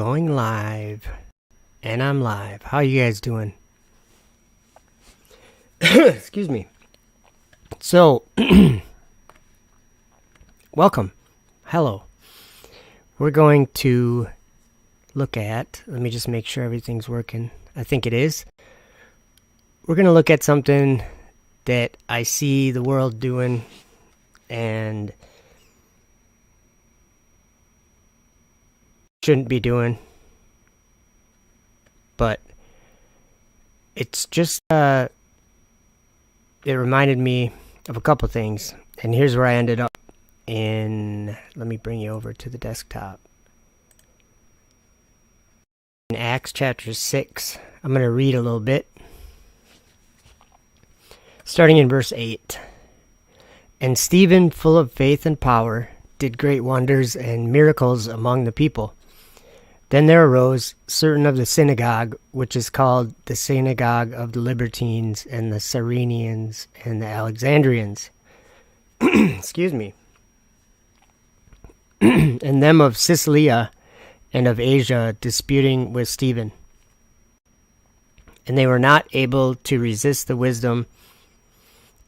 Going live. And I'm live. How you guys doing? Excuse me. So, welcome. Hello. We're going to look at, let me just make sure everything's working. I think it is. We're going to look at something that I see the world doing and shouldn't be doing. But it's just, it reminded me of a couple things. And here's where I ended up in, let me bring you over to the desktop. In Acts chapter 6, I'm going to read a little bit. Starting in verse 8. And Stephen, full of faith and power, did great wonders and miracles among the people. Then there arose certain of the synagogue, which is called the synagogue of the Libertines, and the Cyrenians, and the Alexandrians. Excuse me. And them of Cilicia and of Asia, disputing with Stephen. And they were not able to resist the wisdom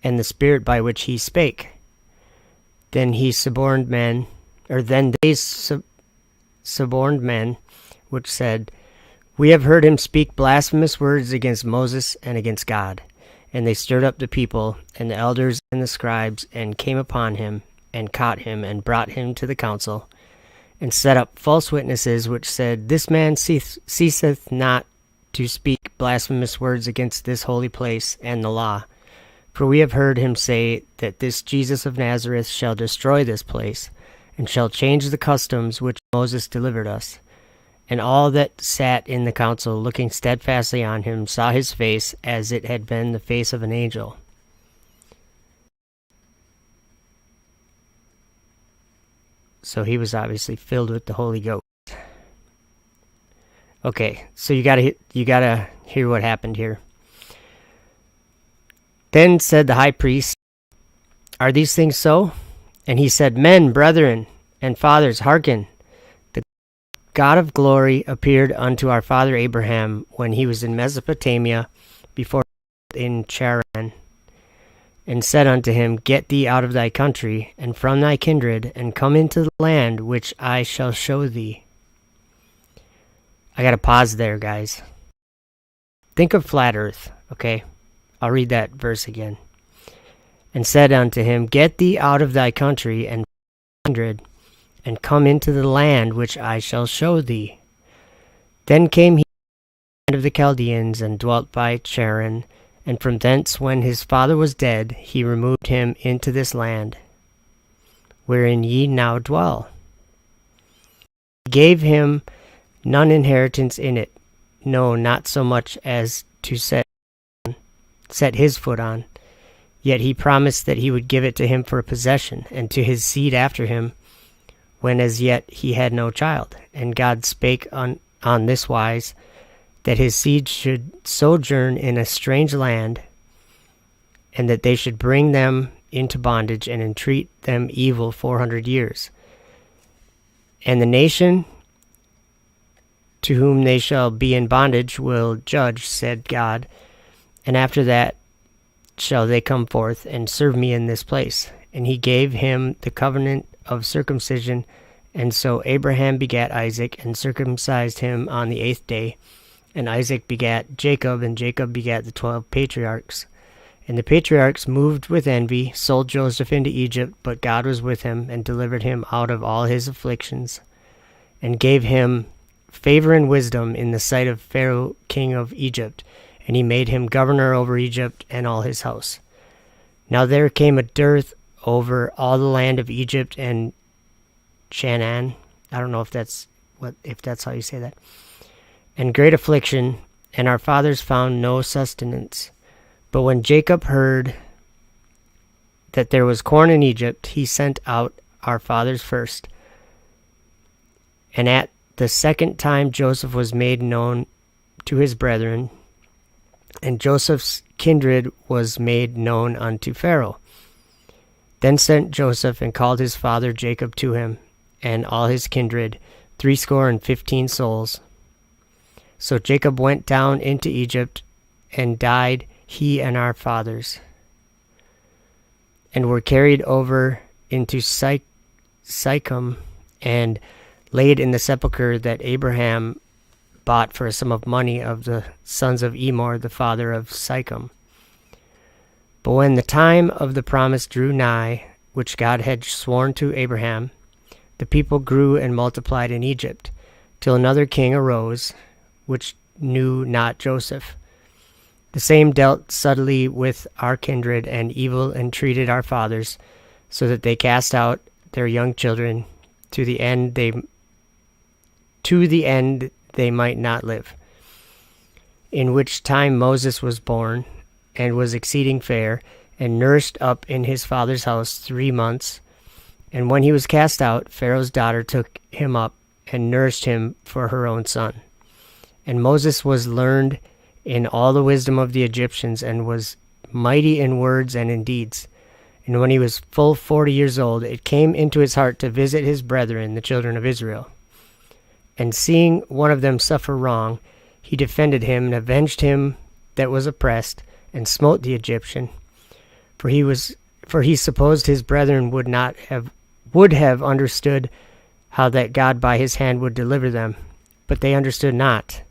and the spirit by which he spake. Then they suborned men, which said, We have heard him speak blasphemous words against Moses and against God. And they stirred up the people, and the elders and the scribes, and came upon him, and caught him, and brought him to the council, and set up false witnesses, which said, This man ceaseth not to speak blasphemous words against this holy place and the law. For we have heard him say that this Jesus of Nazareth shall destroy this place, and shall change the customs which Moses delivered us. And all that sat in the council, looking steadfastly on him, saw his face as it had been the face of an angel. So he was obviously filled with the Holy Ghost. Okay, so you gotta hear what happened here. Then said the high priest, Are these things so? And he said, Men, brethren, and fathers, hearken. The God of glory appeared unto our father Abraham when he was in Mesopotamia, before in Charan, and said unto him, Get thee out of thy country, and from thy kindred, and come into the land which I shall show thee. I gotta pause there, guys. Think of flat earth, okay? I'll read that verse again. And said unto him, Get thee out of thy country, and kindred, and come into the land which I shall show thee. Then came he to the land of the Chaldeans, and dwelt by Charan, and from thence, when his father was dead, he removed him into this land, wherein ye now dwell. He gave him none inheritance in it, no, not so much as to set his foot on. Yet he promised that he would give it to him for a possession, and to his seed after him, when as yet he had no child. And God spake on this wise, that his seed should sojourn in a strange land, and that they should bring them into bondage, and entreat them evil 400 years. And the nation to whom they shall be in bondage will judge, said God, and after that shall they come forth and serve me in this place. And he gave him the covenant of circumcision. And so Abraham begat Isaac, and circumcised him on the 8th day. And Isaac begat Jacob, and Jacob begat the 12 patriarchs. And the patriarchs, moved with envy, sold Joseph into Egypt, but God was with him, and delivered him out of all his afflictions, and gave him favor and wisdom in the sight of Pharaoh king of Egypt. And he made him governor over Egypt and all his house. Now there came a dearth over all the land of Egypt and Chanaan. I don't know if that's how you say that. And great affliction, and our fathers found no sustenance. But when Jacob heard that there was corn in Egypt, he sent out our fathers first. And at the second time Joseph was made known to his brethren, and Joseph's kindred was made known unto Pharaoh. Then sent Joseph and called his father Jacob to him, and all his kindred, 60 souls. So Jacob went down into Egypt and died, he and our fathers, and were carried over into Sychem and laid in the sepulchre that Abraham bought for a sum of money of the sons of Emor, the father of Sychem. But when the time of the promise drew nigh, which God had sworn to Abraham, the people grew and multiplied in Egypt, till another king arose, which knew not Joseph. The same dealt subtly with our kindred, and evil entreated our fathers, so that they cast out their young children to the end they might not live. In which time Moses was born, and was exceeding fair, and nourished up in his father's house 3 months. And when he was cast out, Pharaoh's daughter took him up, and nourished him for her own son. And Moses was learned in all the wisdom of the Egyptians, and was mighty in words and in deeds. And when he was full 40 years old, it came into his heart to visit his brethren, the children of Israel. And seeing one of them suffer wrong, he defended him, and avenged him that was oppressed, and smote the Egyptian. For he supposed his brethren would have understood how that God by his hand would deliver them, but they understood not.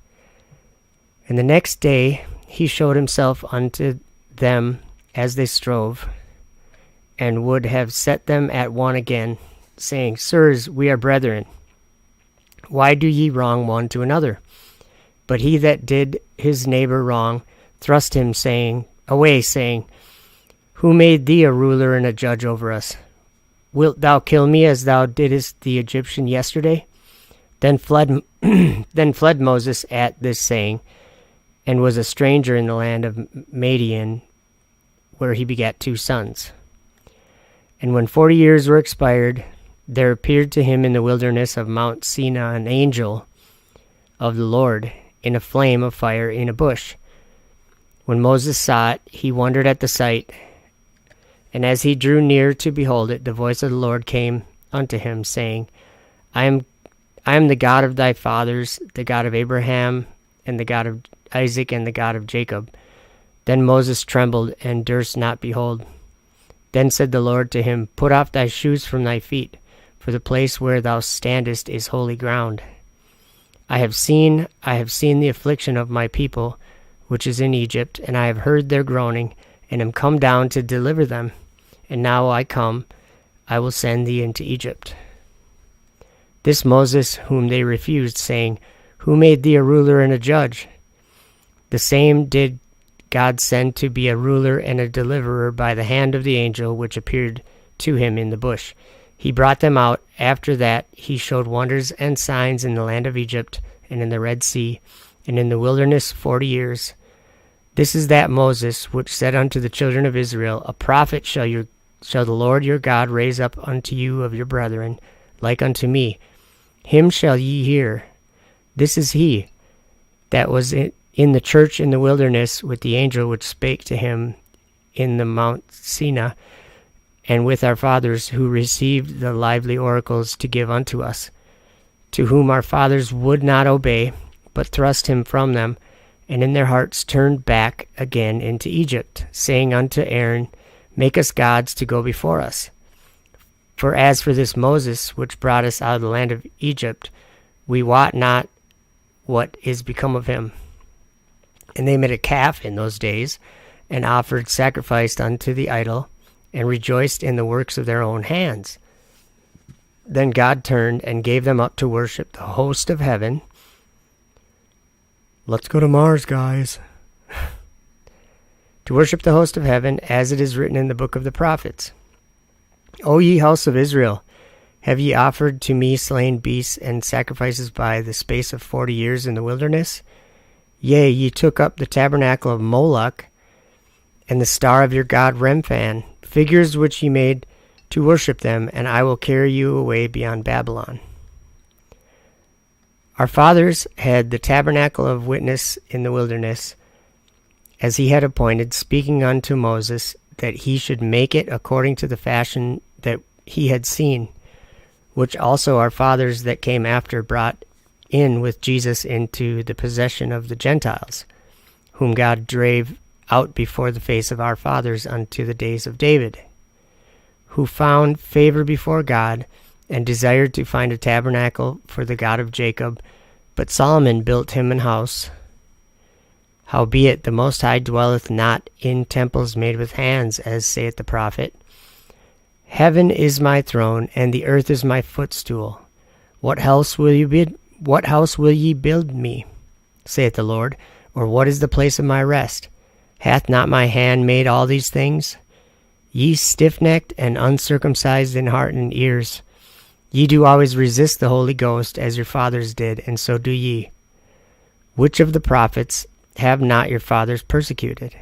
And the next day he showed himself unto them as they strove, and would have set them at one again, saying, Sirs, we are brethren. Why do ye wrong one to another? But he that did his neighbor wrong thrust him away, saying, Who made thee a ruler and a judge over us? Wilt thou kill me as thou didst the Egyptian yesterday? Then fled Moses at this saying, and was a stranger in the land of Madian, where he begat 2 sons. And when 40 years were expired, there appeared to him in the wilderness of Mount Sinai an angel of the Lord in a flame of fire in a bush. When Moses saw it, he wondered at the sight. And as he drew near to behold it, the voice of the Lord came unto him, saying, I am the God of thy fathers, the God of Abraham, and the God of Isaac, and the God of Jacob. Then Moses trembled, and durst not behold. Then said the Lord to him, Put off thy shoes from thy feet, for the place where thou standest is holy ground. I have seen the affliction of my people, which is in Egypt, and I have heard their groaning, and am come down to deliver them. And now I will send thee into Egypt. This Moses whom they refused, saying, Who made thee a ruler and a judge? The same did God send to be a ruler and a deliverer by the hand of the angel which appeared to him in the bush. He brought them out. After that he showed wonders and signs in the land of Egypt, and in the Red Sea, and in the wilderness 40 years. This is that Moses which said unto the children of Israel, A prophet shall the Lord your God raise up unto you of your brethren, like unto me. Him shall ye hear. This is he that was in the church in the wilderness with the angel which spake to him in the Mount Sinai, and with our fathers, who received the lively oracles to give unto us, to whom our fathers would not obey, but thrust him from them, and in their hearts turned back again into Egypt, saying unto Aaron, Make us gods to go before us. For as for this Moses, which brought us out of the land of Egypt, we wot not what is become of him. And they made a calf in those days, and offered sacrifice unto the idol, and rejoiced in the works of their own hands. Then God turned and gave them up to worship the host of heaven. Let's go to Mars, guys. To worship the host of heaven, as it is written in the book of the prophets. O ye house of Israel, have ye offered to me slain beasts and sacrifices by the space of 40 years in the wilderness? Yea, ye took up the tabernacle of Moloch, and the star of your god Remphan, figures which ye made to worship them, and I will carry you away beyond Babylon. Our fathers had the tabernacle of witness in the wilderness, as he had appointed, speaking unto Moses, that he should make it according to the fashion that he had seen, which also our fathers that came after brought in with Jesus into the possession of the Gentiles, whom God drave out before the face of our fathers unto the days of David, who found favor before God, and desired to find a tabernacle for the God of Jacob. But Solomon built him an house. Howbeit the Most High dwelleth not in temples made with hands, as saith the prophet. Heaven is my throne, and the earth is my footstool. What house will ye build me, saith the Lord? Or what is the place of my rest? Hath not my hand made all these things? Ye stiff-necked and uncircumcised in heart and ears, ye do always resist the Holy Ghost, as your fathers did, and so do ye. Which of the prophets have not your fathers persecuted?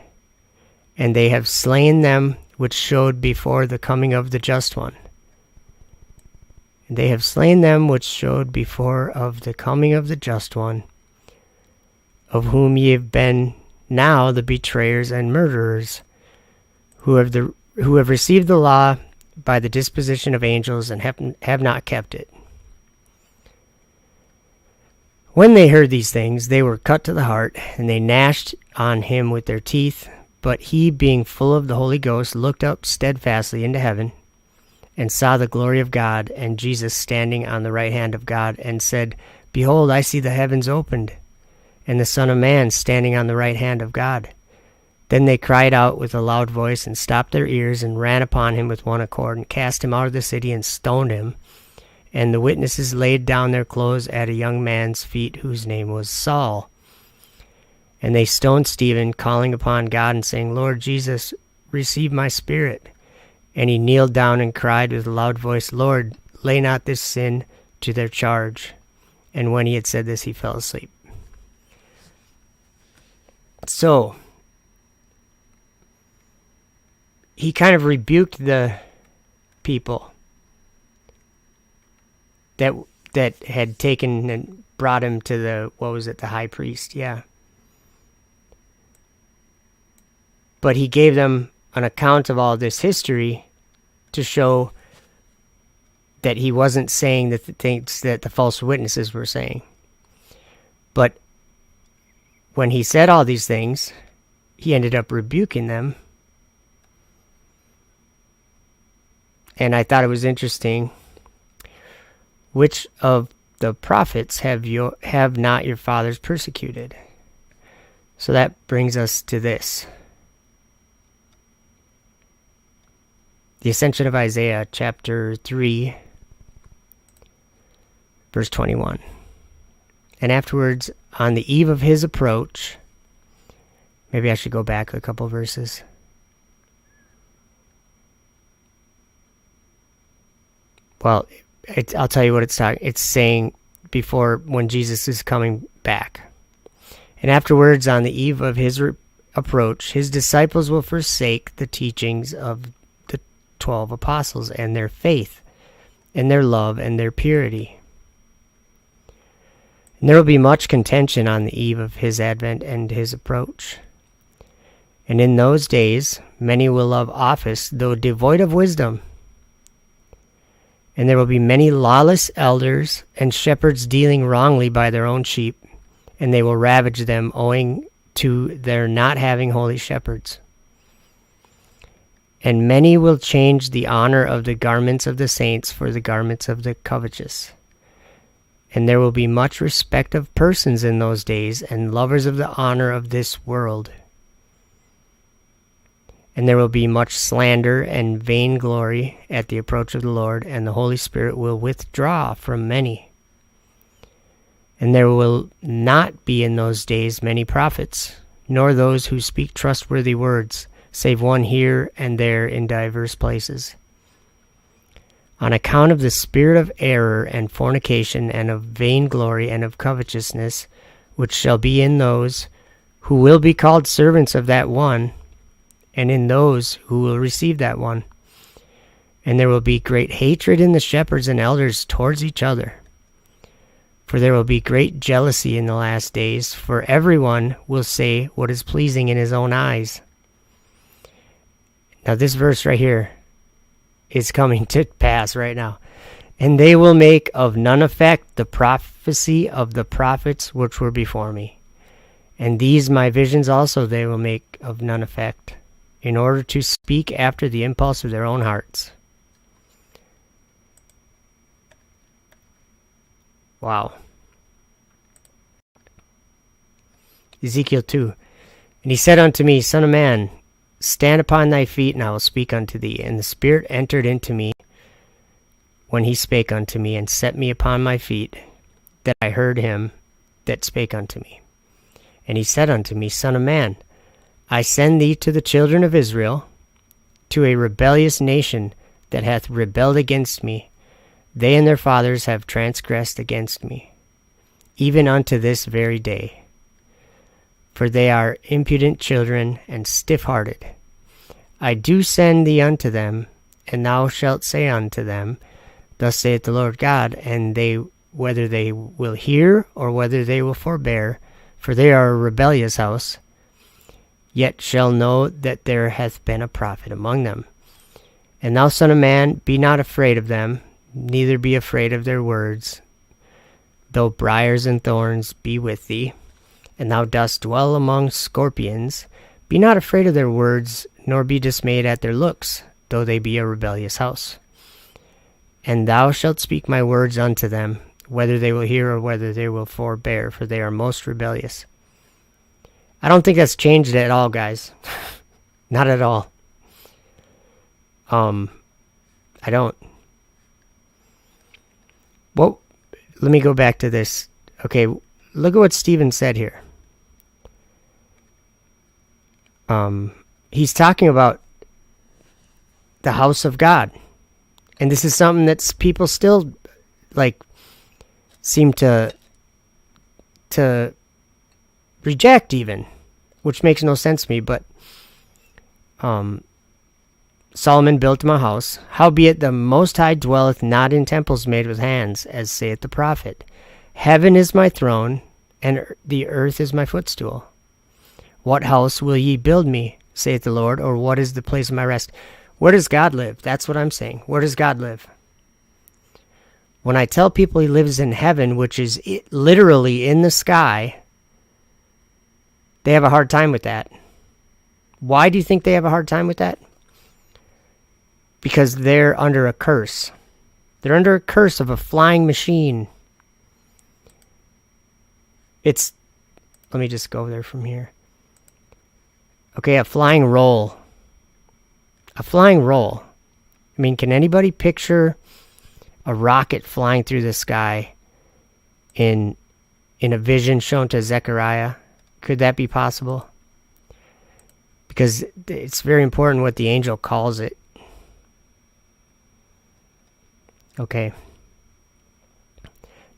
And they have slain them which showed before the coming of the just one. And they have slain them which showed before of the coming of the just one, of whom ye have been now the betrayers and murderers, who have received the law by the disposition of angels, and have not kept it. When they heard these things, they were cut to the heart, and they gnashed on him with their teeth. But he, being full of the Holy Ghost, looked up steadfastly into heaven, and saw the glory of God, and Jesus standing on the right hand of God, and said, Behold, I see the heavens opened, and the Son of Man standing on the right hand of God. Then they cried out with a loud voice, and stopped their ears, and ran upon him with one accord, and cast him out of the city, and stoned him. And the witnesses laid down their clothes at a young man's feet, whose name was Saul. And they stoned Stephen, calling upon God, and saying, Lord Jesus, receive my spirit. And he kneeled down and cried with a loud voice, Lord, lay not this sin to their charge. And when he had said this, he fell asleep. So, he kind of rebuked the people that had taken and brought him to the high priest, yeah. But he gave them an account of all this history to show that he wasn't saying that the things that the false witnesses were saying. But when he said all these things, he ended up rebuking them. And I thought it was interesting. Which of the prophets have not your fathers persecuted? So that brings us to this. The Ascension of Isaiah, chapter 3, verse 21. And afterwards, on the eve of his approach, maybe I should go back a couple verses. Well, I'll tell you what it's talking. It's saying before when Jesus is coming back. And afterwards, on the eve of his approach, his disciples will forsake the teachings of the 12 apostles and their faith and their love and their purity. And there will be much contention on the eve of his advent and his approach. And in those days, many will love office, though devoid of wisdom. And there will be many lawless elders and shepherds dealing wrongly by their own sheep, and they will ravage them owing to their not having holy shepherds. And many will change the honor of the garments of the saints for the garments of the covetous. And there will be much respect of persons in those days, and lovers of the honor of this world. And there will be much slander and vainglory at the approach of the Lord, and the Holy Spirit will withdraw from many. And there will not be in those days many prophets, nor those who speak trustworthy words, save one here and there in divers places. On account of the spirit of error and fornication and of vainglory and of covetousness, which shall be in those who will be called servants of that one, and in those who will receive that one. And there will be great hatred in the shepherds and elders towards each other. For there will be great jealousy in the last days, for everyone will say what is pleasing in his own eyes. Now this verse right here is coming to pass right now. And they will make of none effect the prophecy of the prophets which were before me. And these my visions also they will make of none effect, in order to speak after the impulse of their own hearts. Wow. Ezekiel 2. And he said unto me, Son of man, stand upon thy feet, and I will speak unto thee. And the Spirit entered into me when he spake unto me, and set me upon my feet, that I heard him that spake unto me. And he said unto me, Son of man, I send thee to the children of Israel, to a rebellious nation that hath rebelled against me. They and their fathers have transgressed against me, even unto this very day. For they are impudent children and stiff-hearted. I do send thee unto them, and thou shalt say unto them, Thus saith the Lord God, and they, whether they will hear or whether they will forbear, for they are a rebellious house, yet shall know that there hath been a prophet among them. And thou, son of man, be not afraid of them, neither be afraid of their words, though briars and thorns be with thee, and thou dost dwell among scorpions. Be not afraid of their words, nor be dismayed at their looks, though they be a rebellious house. And thou shalt speak my words unto them, whether they will hear or whether they will forbear, for they are most rebellious. I don't think that's changed at all, guys. Not at all. I don't. Well, let me go back to this. Okay, look at what Stephen said here. He's talking about the house of God. And this is something that people still, seem to reject even, which makes no sense to me, but Solomon built him a house. Howbeit the Most High dwelleth not in temples made with hands, as saith the prophet. Heaven is my throne, and the earth is my footstool. What house will ye build me, saith the Lord, or what is the place of my rest? Where does God live? That's what I'm saying. Where does God live? When I tell people he lives in heaven, which is literally in the sky, they have a hard time with that. Why do you think they have a hard time with that? Because they're under a curse. They're under a curse of a flying machine. Let me just go there from here. Okay, a flying roll. A flying roll. I mean, can anybody picture a rocket flying through the sky in a vision shown to Zechariah? Could that be possible? Because it's very important what the angel calls it. Okay.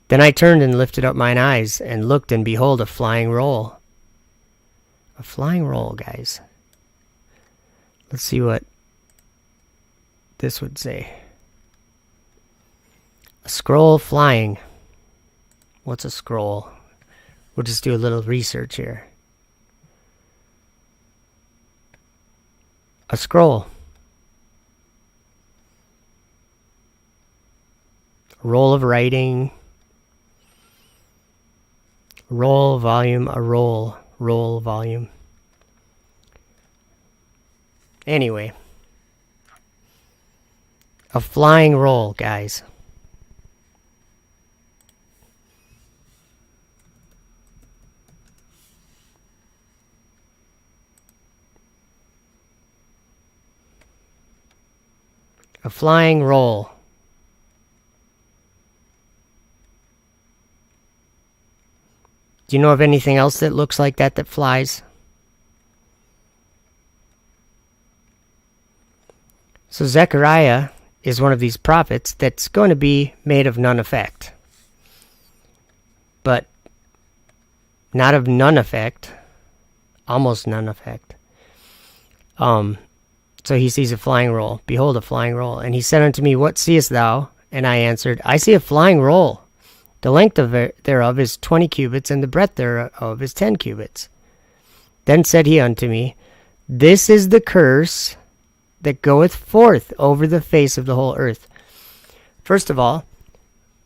Then I turned and lifted up mine eyes, and looked, and behold, a flying roll. A flying roll, guys. Let's see what this would say. A scroll flying. What's a scroll? We'll just do a little research here. A scroll. A roll of writing. Roll volume. A roll. Roll volume. Anyway. A flying roll, guys. A flying roll. Do you know of anything else that looks like that flies? So Zechariah is one of these prophets that's going to be made of none effect. But not of none effect. Almost none effect. So he sees a flying roll. Behold, a flying roll. And he said unto me, What seest thou? And I answered, I see a flying roll. The length thereof is 20 cubits, and the breadth thereof is 10 cubits. Then said he unto me, This is the curse that goeth forth over the face of the whole earth. First of all,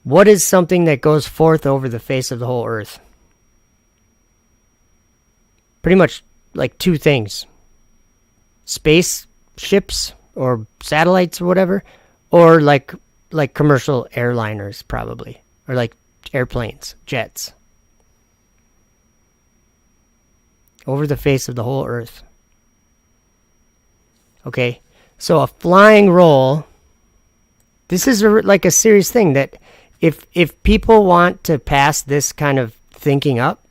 What is something that goes forth over the face of the whole earth? Pretty much like two things. Space ships or satellites or whatever, or like commercial airliners probably, or like airplanes, jets. Over the face of the whole earth. Okay, so a flying roll, this is like a serious thing that if people want to pass this kind of thinking up,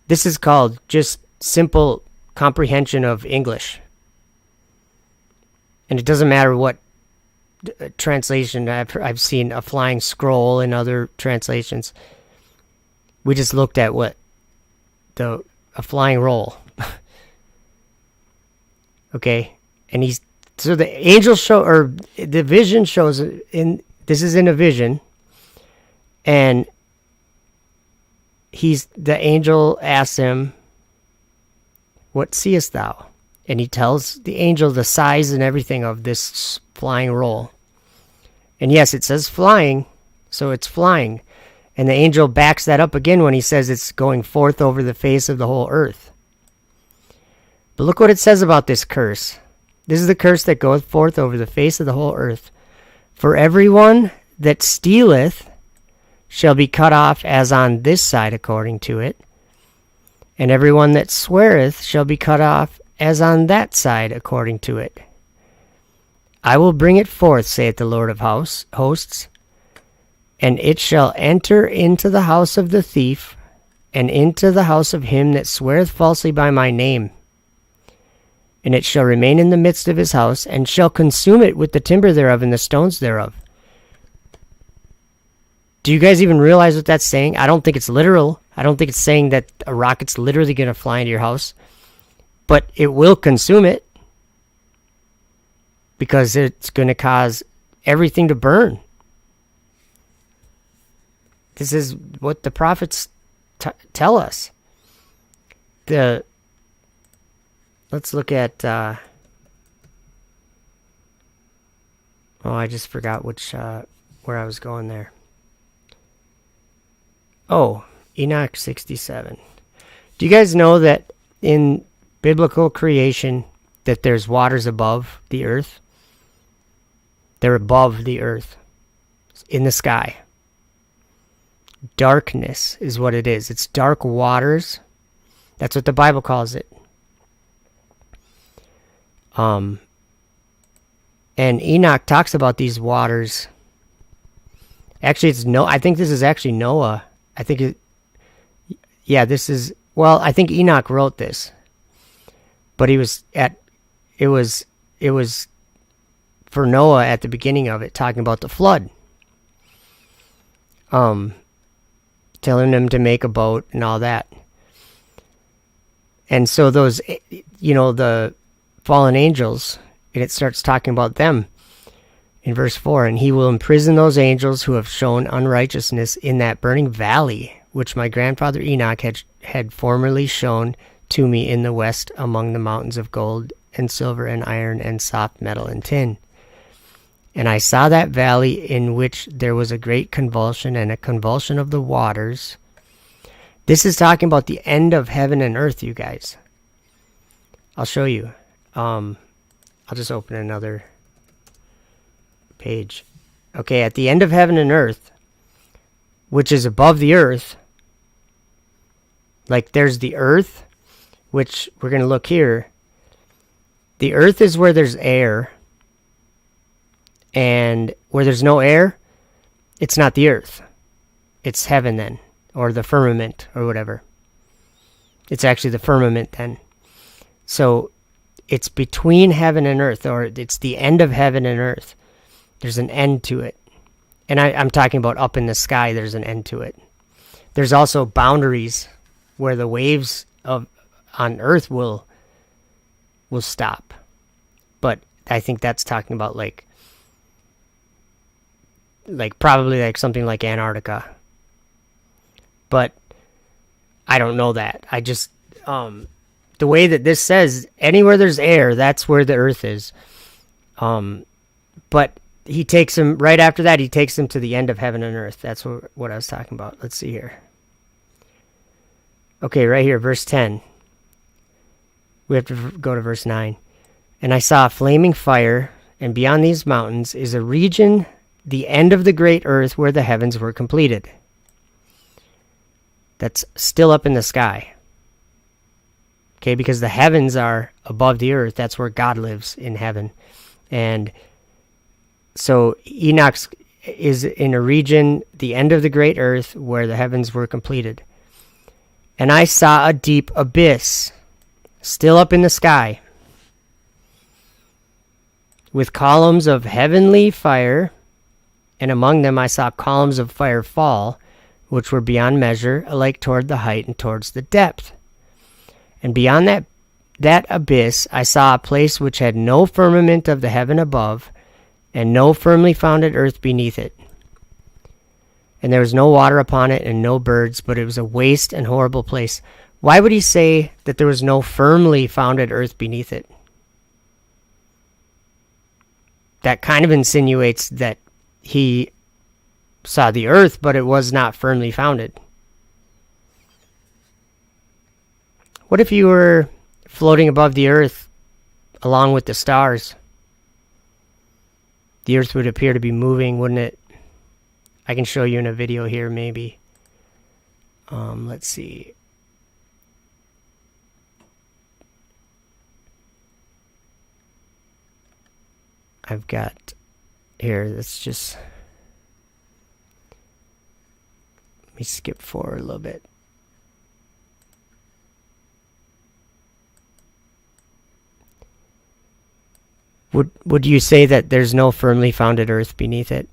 this is called just simple comprehension of English. And it doesn't matter what translation. I've seen a flying scroll in other translations. We just looked at what a flying roll. Okay, and so the angel or the vision shows this is in a vision, and the angel asks him, "What seest thou?" And he tells the angel the size and everything of this flying roll. And yes, it says flying, so it's flying. And the angel backs that up again when he says it's going forth over the face of the whole earth. But look what it says about this curse. This is the curse that goeth forth over the face of the whole earth. For everyone that stealeth shall be cut off as on this side according to it. And everyone that sweareth shall be cut off as on that side according to it. I will bring it forth, saith the Lord of hosts, and it shall enter into the house of the thief, and into the house of him that sweareth falsely by my name. And it shall remain in the midst of his house, and shall consume it with the timber thereof and the stones thereof. Do you guys even realize what that's saying? I don't think it's literal. I don't think it's saying that a rocket's literally going to fly into your house. But it will consume it. Because it's going to cause everything to burn. This is what the prophets tell us. Let's look at... I just forgot where I was going there. Oh, Enoch 67. Do you guys know that in biblical creation that there's waters above the earth? They're above the earth, in the sky. Darkness is what it is. It's dark waters. That's what the Bible calls it. And Enoch talks about these waters. Actually, I think this is actually Noah. I think I think Enoch wrote this. But it was for Noah at the beginning of it, talking about the flood. Telling him to make a boat and all that. And so those, the fallen angels, and it starts talking about them in verse 4. And he will imprison those angels who have shown unrighteousness in that burning valley, which my grandfather Enoch had formerly shown to me in the west among the mountains of gold and silver and iron and soft metal and tin. And I saw that valley in which there was a great convulsion and a convulsion of the waters. This is talking about the end of heaven and earth, you guys. I'll show you. I'll just open another page. Okay, at the end of heaven and earth, which is above the earth, like there's the earth, which we're going to look here. The earth is where there's air. And where there's no air, it's not the earth. It's heaven then, or the firmament, or whatever. It's actually the firmament then. So it's between heaven and earth, or it's the end of heaven and earth. There's an end to it. And I'm talking about up in the sky, there's an end to it. There's also boundaries where the waves on earth will stop. But I think that's talking about like probably like something like Antarctica. But I don't know that. I just the way that this says, anywhere there's air, that's where the earth is. But he takes him, right after that, he takes him to the end of heaven and earth. That's what I was talking about. Let's see here. Okay, right here, verse 10. We have to go to verse 9. And I saw a flaming fire, and beyond these mountains is a region, the end of the great earth where the heavens were completed. That's still up in the sky. Okay, because the heavens are above the earth. That's where God lives, in heaven. And so Enoch is in a region, the end of the great earth, where the heavens were completed. And I saw a deep abyss, still up in the sky, with columns of heavenly fire, and among them I saw columns of fire fall, which were beyond measure, alike toward the height and towards the depth. And beyond that abyss I saw a place which had no firmament of the heaven above, and no firmly founded earth beneath it. And there was no water upon it, and no birds, but it was a waste and horrible place. Why would he say that there was no firmly founded earth beneath it? That kind of insinuates that he saw the earth, but it was not firmly founded. What if you were floating above the earth along with the stars? The earth would appear to be moving, wouldn't it? I can show you in a video here, maybe. Let's see. I've got here, let's just, let me skip forward a little bit. Would you say that there's no firmly founded earth beneath it?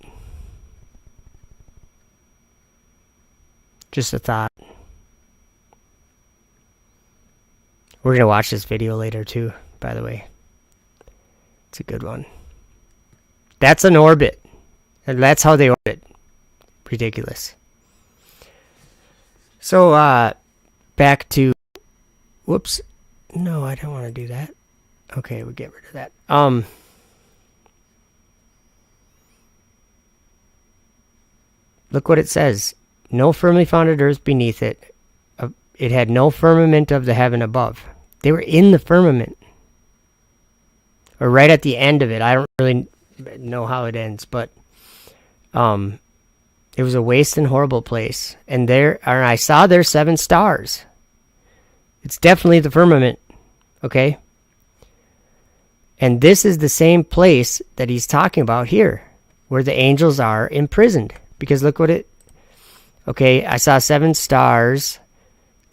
Just a thought. We're going to watch this video later too, by the way. It's a good one. That's an orbit. And that's how they orbit. Ridiculous. So, back to... Whoops. No, I don't want to do that. Okay, we'll get rid of that. Look what it says. No firmly founded earth beneath it. It had no firmament of the heaven above. They were in the firmament. Or right at the end of it. I don't really know how it ends, but it was a waste and horrible place. And I saw there 7 stars. It's definitely the firmament. Okay? And this is the same place that he's talking about here, where the angels are imprisoned. Because look what it... Okay, I saw 7 stars,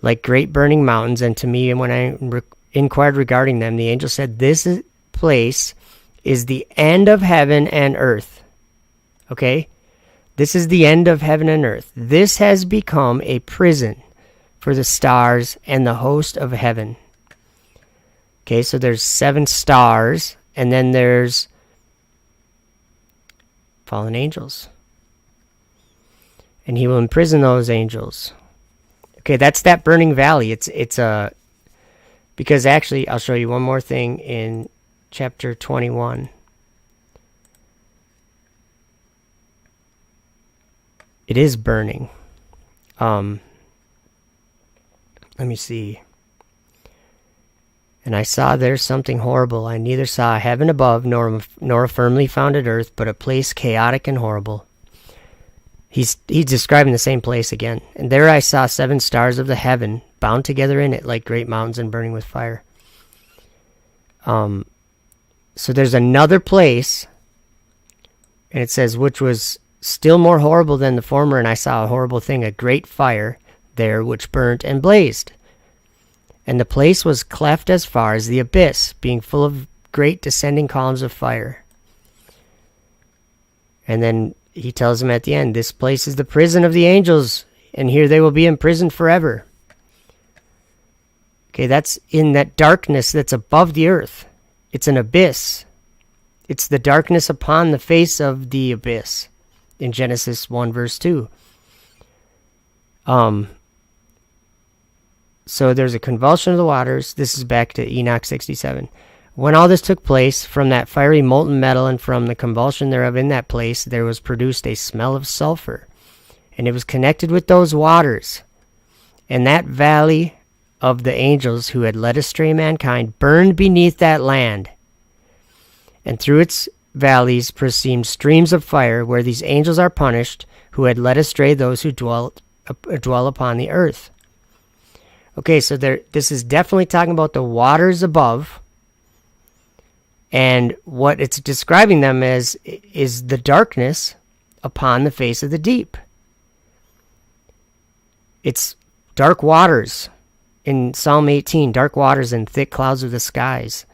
like great burning mountains, and to me, when I inquired regarding them, the angel said, this place is the end of heaven and earth. Okay? This is the end of heaven and earth. This has become a prison for the stars and the host of heaven. Okay, so there's 7 stars, and then there's fallen angels. And he will imprison those angels. Okay, that's that burning valley. It's because actually, I'll show you one more thing in chapter 21. It is burning. Let me see. And I saw there something horrible. I neither saw heaven above nor a firmly founded earth, but a place chaotic and horrible. He's describing the same place again. And there I saw 7 stars of the heaven, bound together in it like great mountains and burning with fire. So there's another place, and it says, which was still more horrible than the former, and I saw a horrible thing, a great fire there which burnt and blazed. And the place was cleft as far as the abyss, being full of great descending columns of fire. And then he tells him at the end, this place is the prison of the angels, and here they will be imprisoned forever. Okay, that's in that darkness that's above the earth. It's an abyss. It's the darkness upon the face of the abyss in Genesis 1 verse 2. So there's a convulsion of the waters. This is back to Enoch 67. When all this took place, from that fiery molten metal and from the convulsion thereof in that place, there was produced a smell of sulfur, and it was connected with those waters. And that valley of the angels who had led astray mankind burned beneath that land. And through its valleys proceed streams of fire, where these angels are punished, who had led astray those who dwell upon the earth. Okay, so this is definitely talking about the waters above. And what it's describing them as is the darkness upon the face of the deep. It's dark waters. In Psalm 18, dark waters and thick clouds of the skies.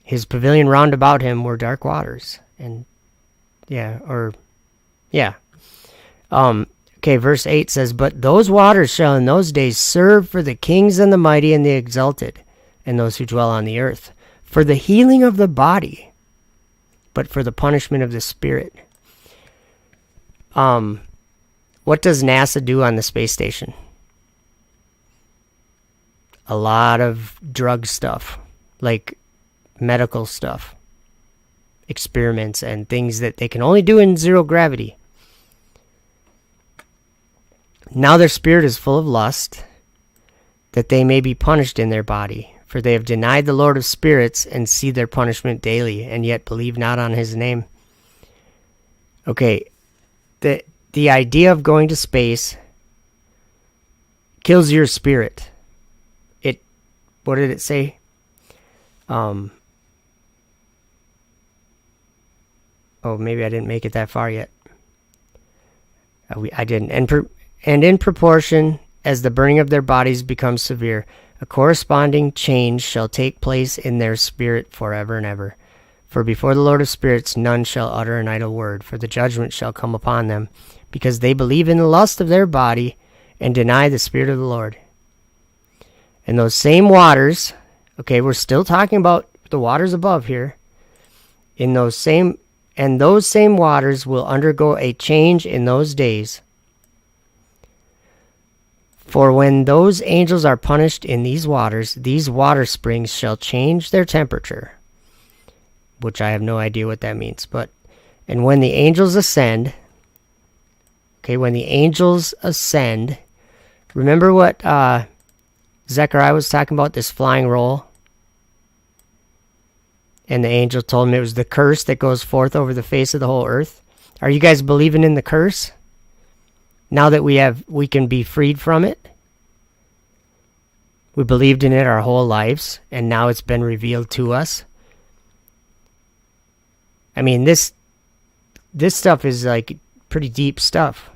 His pavilion round about him were dark waters. And, okay, verse 8 says, But those waters shall in those days serve for the kings and the mighty and the exalted, and those who dwell on the earth, for the healing of the body, but for the punishment of the spirit. What does NASA do on the space station? A lot of drug stuff, like medical stuff, experiments, and things that they can only do in zero gravity. Now their spirit is full of lust, that they may be punished in their body. For they have denied the Lord of spirits, and see their punishment daily, and yet believe not on his name. Okay, the idea of going to space kills your spirit. What did it say? Oh, maybe I didn't make it that far yet. I didn't. And in proportion as the burning of their bodies becomes severe, a corresponding change shall take place in their spirit forever and ever. For before the Lord of spirits none shall utter an idle word, for the judgment shall come upon them, because they believe in the lust of their body, and deny the Spirit of the Lord. And those same waters, okay, we're still talking about the waters above here, those same waters will undergo a change in those days. For when those angels are punished in these waters, these water springs shall change their temperature, which I have no idea what that means. And when the angels ascend, remember what Zechariah was talking about, this flying roll? And the angel told him it was the curse that goes forth over the face of the whole earth. Are you guys believing in the curse? Now that we can be freed from it? We believed in it our whole lives, and now it's been revealed to us. I mean, this stuff is like pretty deep stuff.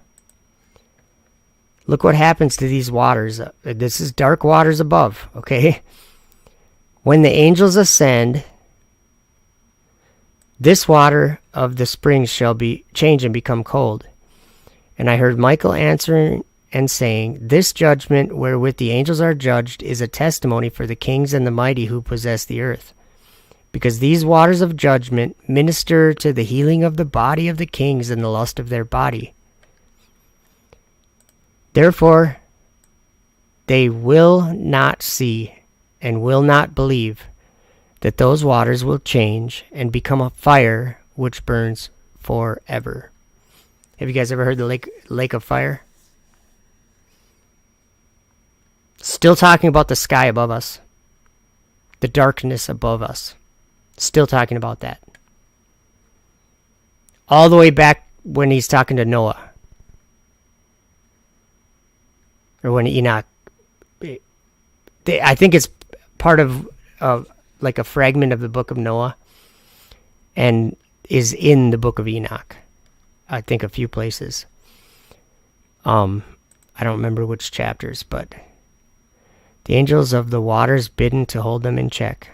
Look what happens to these waters. This is dark waters above, okay? When the angels ascend, this water of the springs shall be change and become cold. And I heard Michael answering and saying, This judgment wherewith the angels are judged is a testimony for the kings and the mighty who possess the earth. Because these waters of judgment minister to the healing of the body of the kings and the lust of their body. Therefore, they will not see and will not believe that those waters will change and become a fire which burns forever. Have you guys ever heard the lake of fire? Still talking about the sky above us. The darkness above us. Still talking about that. All the way back when he's talking to Noah. Or when Enoch. I think it's part of like a fragment of the book of Noah. And is in the book of Enoch. I think a few places. I don't remember which chapters, but the angels of the waters bidden to hold them in check.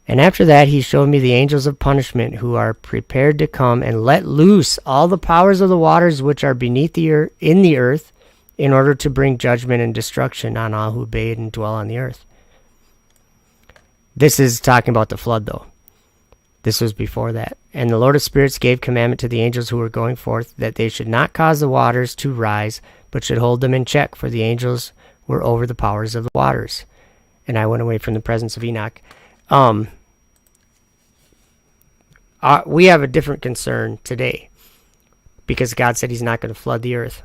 And after that he showed me the angels of punishment, who are prepared to come and let loose all the powers of the waters which are beneath the earth, in the earth, in order to bring judgment and destruction on all who bathe and dwell on the earth. This is talking about the flood, though. This was before that. And the Lord of spirits gave commandment to the angels who were going forth, that they should not cause the waters to rise, but should hold them in check, for the angels were over the powers of the waters. And I went away from the presence of Enoch. We have a different concern today because God said he's not going to flood the earth.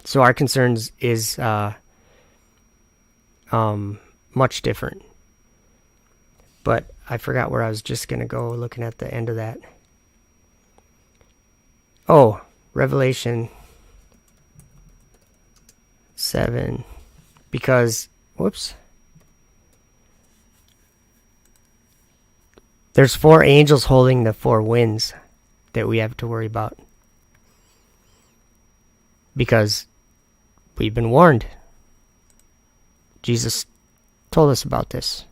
So our concerns is much different. But I forgot where I was just going to go looking at the end of that. Oh, Revelation 7. Because, whoops. There's 4 angels holding the 4 winds that we have to worry about. Because we've been warned. Jesus told us about this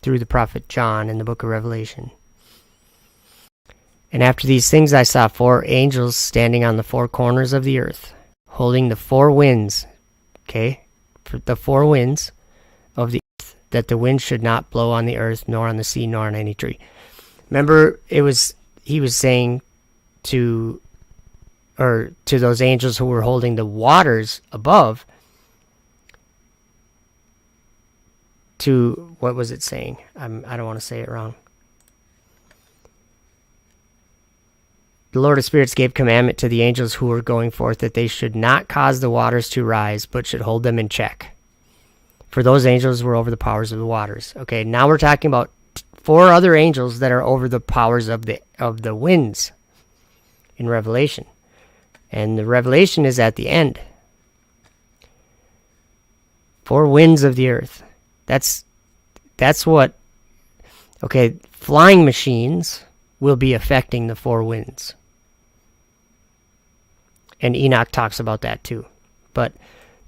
through the prophet John in the book of Revelation. And after these things I saw 4 angels standing on the 4 corners of the earth, holding the 4 winds, okay, for the 4 winds of the earth, that the wind should not blow on the earth, nor on the sea, nor on any tree. Remember, he was saying to those angels who were holding the waters above, to, what was it saying? I don't want to say it wrong. The Lord of Spirits gave commandment to the angels who were going forth that they should not cause the waters to rise, but should hold them in check. For those angels were over the powers of the waters. Okay, now we're talking about 4 other angels that are over the powers of the winds in Revelation. And the revelation is at the end. 4 winds of the earth. That's what, okay, flying machines will be affecting the 4 winds. And Enoch talks about that too. But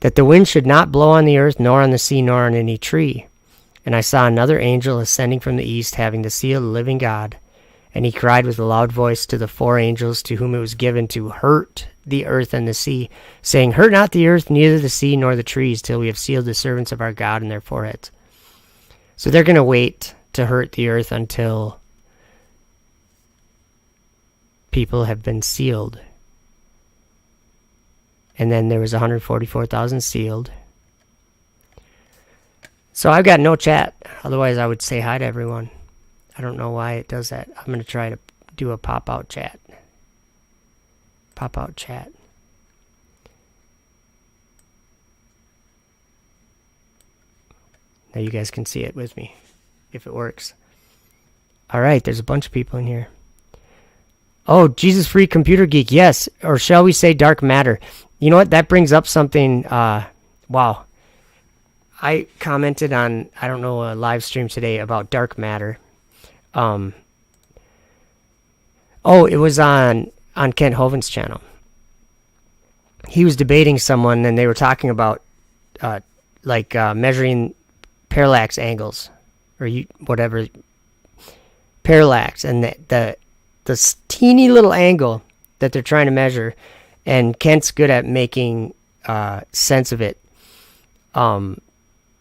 that the wind should not blow on the earth, nor on the sea, nor on any tree. And I saw another angel ascending from the east, having the seal of the living God. And he cried with a loud voice to the 4 angels to whom it was given to hurt the earth and the sea, saying, hurt not the earth, neither the sea, nor the trees, till we have sealed the servants of our God in their foreheads. So they're going to wait to hurt the earth until people have been sealed. And then there was 144,000 sealed. So I've got no chat. Otherwise, I would say hi to everyone. I don't know why it does that. I'm going to try to do a pop-out chat. Pop-out chat. Now you guys can see it with me, if it works. All right, there's a bunch of people in here. Oh, Jesus Free Computer Geek, yes. Or shall we say dark matter? You know what? That brings up something. Wow. I commented on, I don't know, a live stream today about dark matter. Oh, it was on Kent Hovind's channel. He was debating someone, and they were talking about measuring parallax angles, or whatever, parallax, and the teeny little angle that they're trying to measure, and Kent's good at making sense of it,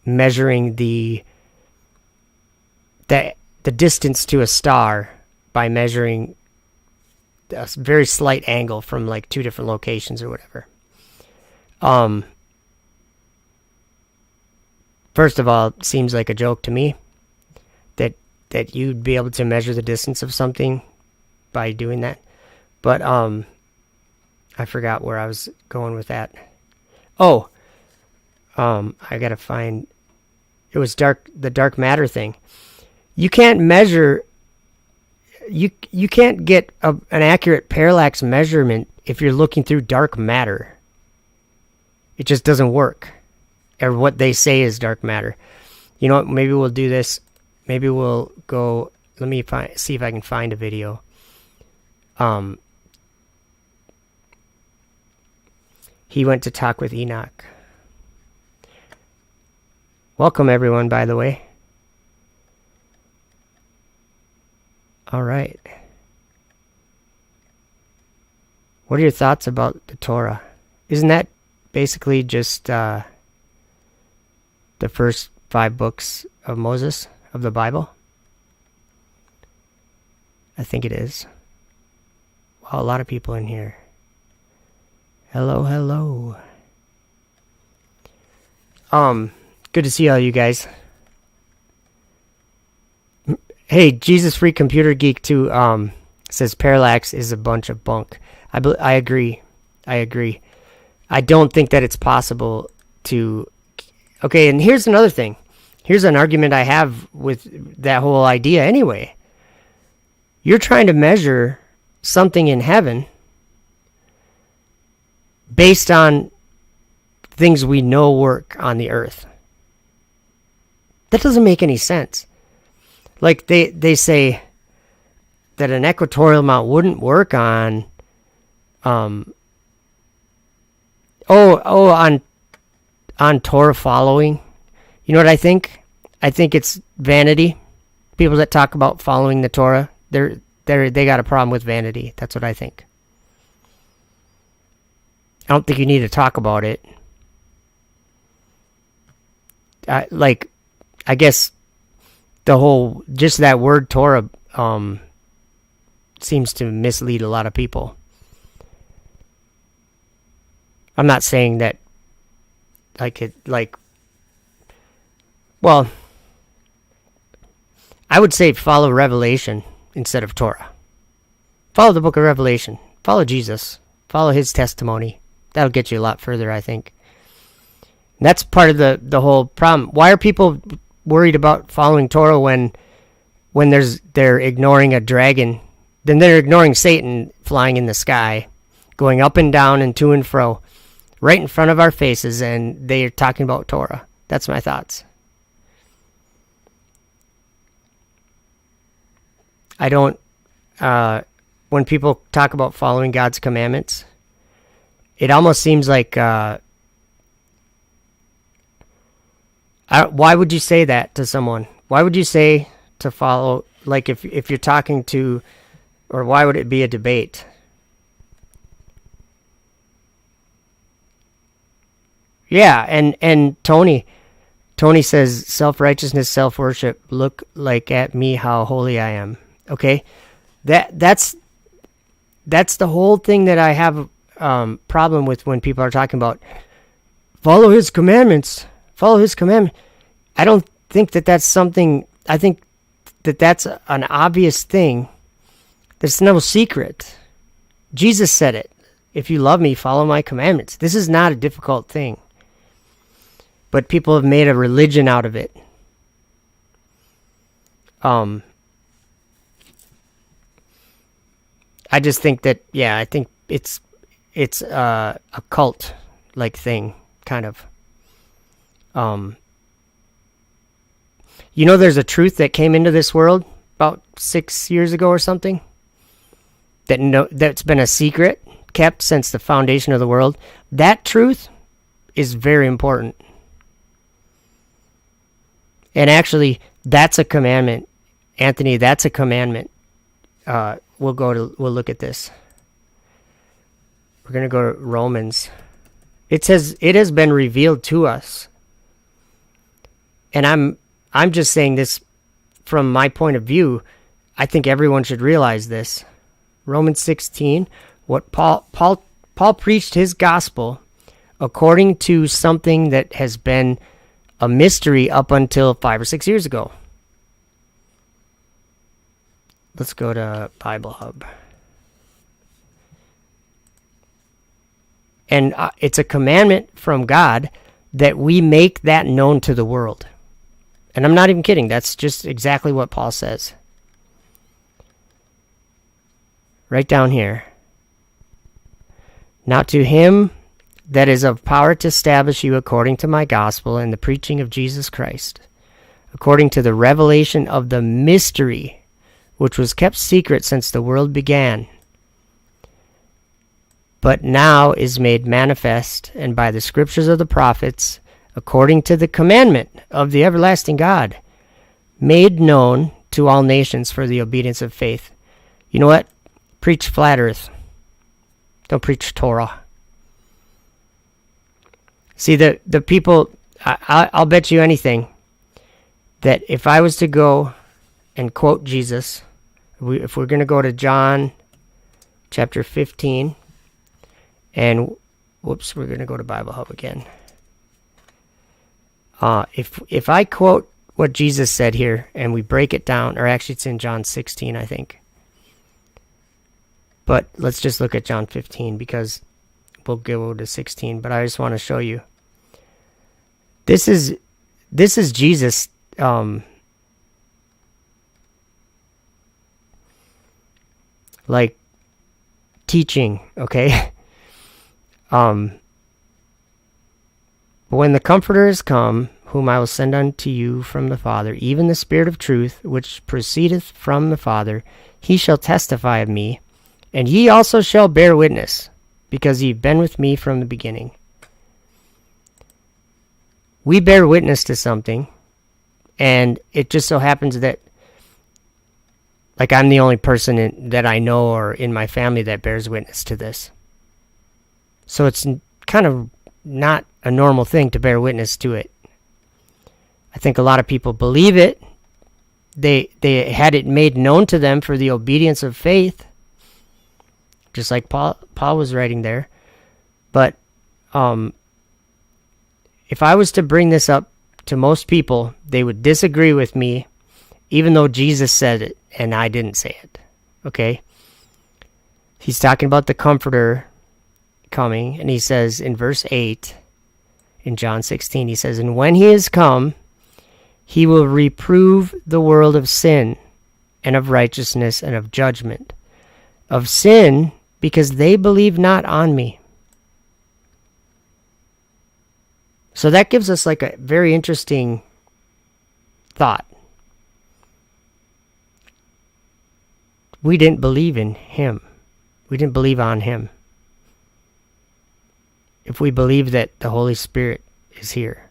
measuring the distance to a star by measuring a very slight angle from like 2 different locations or whatever. First of all, it seems like a joke to me that you'd be able to measure the distance of something by doing that. But I forgot where I was going with that. Oh, I gotta find. It was the dark matter thing. You can't measure. You can't get an accurate parallax measurement if you're looking through dark matter. It just doesn't work. Or what they say is dark matter. You know what? Maybe we'll do this. Maybe we'll go. Let me see if I can find a video. He went to talk with Enoch. Welcome everyone, by the way. All right. What are your thoughts about the Torah? Isn't that basically just the first 5 books of Moses, of the Bible? I think it is. Wow, a lot of people in here. Hello, hello. Good to see all you guys. Hey, Jesus Free Computer Geek too says parallax is a bunch of bunk. I agree. I agree. I don't think that it's possible to. Okay, and here's another thing. Here's an argument I have with that whole idea anyway. You're trying to measure something in heaven based on things we know work on the earth. That doesn't make any sense. Like they say that an equatorial mount wouldn't work on on Torah following. You know what I think? I think it's vanity. People that talk about following the Torah, they got a problem with vanity. That's what I think. I don't think you need to talk about it. I guess just that word Torah seems to mislead a lot of people. I'm not saying that well, I would say follow Revelation instead of Torah. Follow the book of Revelation. Follow Jesus. Follow his testimony. That'll get you a lot further, I think. And that's part of the whole problem. Why are people worried about following Torah when they're ignoring a dragon? Then they're ignoring Satan flying in the sky, going up and down and to and fro, right in front of our faces, and they're talking about Torah. That's my thoughts. I don't, when people talk about following God's commandments, it almost seems like, why would you say that to someone? Why would you say to follow, like if you're talking to, or why would it be a debate? Yeah, and Tony says self-righteousness, self-worship, look like at me how holy I am. Okay? That's the whole thing that I have problem with when people are talking about follow his commandments. Follow his commandment. I don't think that that's something. I think that that's an obvious thing. There's no secret. Jesus said it. If you love me, follow my commandments. This is not a difficult thing. But people have made a religion out of it. I just think that, I think it's a cult like thing, kind of. There's a truth that came into this world about 6 years ago or something. That's been a secret kept since the foundation of the world. That truth is very important. And actually, that's a commandment. Anthony, that's a commandment. We'll look at this. We're going to go to Romans. It says, it has been revealed to us. And I'm just saying this from my point of view. I think everyone should realize this. Romans 16, what Paul preached his gospel according to something that has been a mystery up until 5 or 6 years ago. Let's go to Bible Hub. And it's a commandment from God that we make that known to the world. And I'm not even kidding. That's just exactly what Paul says. Right down here. Now to him that is of power to establish you according to my gospel and the preaching of Jesus Christ, according to the revelation of the mystery which was kept secret since the world began, but now is made manifest, and by the scriptures of the prophets, according to the commandment of the everlasting God, made known to all nations for the obedience of faith. You know what? Preach flat earth. Don't preach Torah. See, the people, I'll bet you anything that if I was to go and quote Jesus, if we're going to go to John chapter 15, and we're going to go to Bible Hub again. If I quote what Jesus said here and we break it down, or actually it's in John 16, I think. But let's just look at John 15 because we'll go to 16. But I just want to show you. This is Jesus like teaching, okay? But when the Comforter is come, whom I will send unto you from the Father, even the Spirit of truth, which proceedeth from the Father, he shall testify of me, and ye also shall bear witness, because ye have been with me from the beginning. We bear witness to something, and it just so happens that, like, I'm the only person that I know or in my family that bears witness to this. So it's kind of not a normal thing to bear witness to it. I think a lot of people believe it. They had it made known to them for the obedience of faith, just like Paul was writing there. But if I was to bring this up to most people, they would disagree with me, even though Jesus said it and I didn't say it. Okay? He's talking about the Comforter coming, and he says in verse 8 in John 16, he says, "And when he is come, he will reprove the world of sin and of righteousness and of judgment. Of sin, because they believe not on me." So that gives us like a very interesting thought. We didn't believe in him. We didn't believe on him. If we believe that the Holy Spirit is here.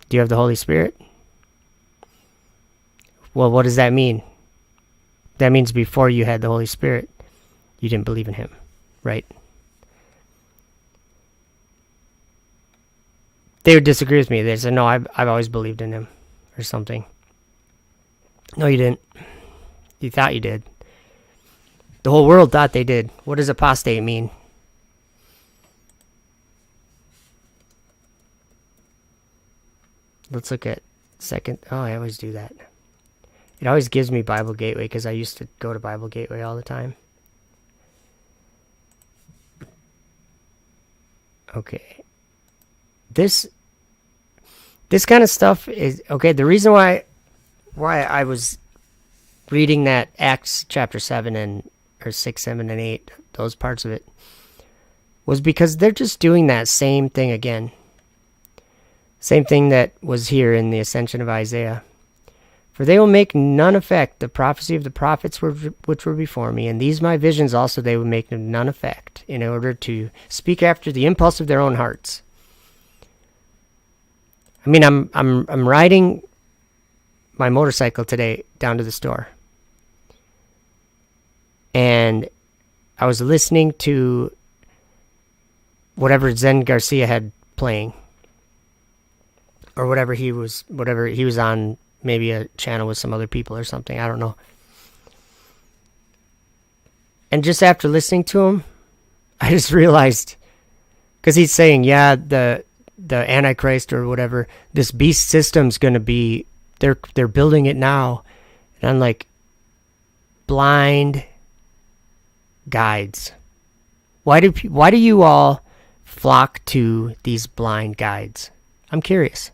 Do you have the Holy Spirit? Well, what does that mean? That means before you had the Holy Spirit, you didn't believe in him, right? They would disagree with me. They said, no, I've always believed in him or something. No, you didn't. You thought you did. The whole world thought they did. What does apostate mean? Let's look at second. Oh, I always do that. It always gives me Bible Gateway because I used to go to Bible Gateway all the time. Okay. This kind of stuff is okay. The reason why I was reading that Acts chapter 7 or 6, 7, and 8, those parts of it, was because they're just doing that same thing again. Same thing that was here in the ascension of Isaiah. "For they will make none effect the prophecy of the prophets which were before me, and these my visions also they will make none effect, in order to speak after the impulse of their own hearts." I mean, I'm riding my motorcycle today down to the store, and I was listening to whatever Zen Garcia had playing, or whatever he was on, maybe a channel with some other people or something, I don't know. And just after listening to him, I just realized, because he's saying, yeah, the Antichrist or whatever, this beast system's going to be, they're building it now. And I'm like, blind guides. Why do you all flock to these blind guides? I'm curious.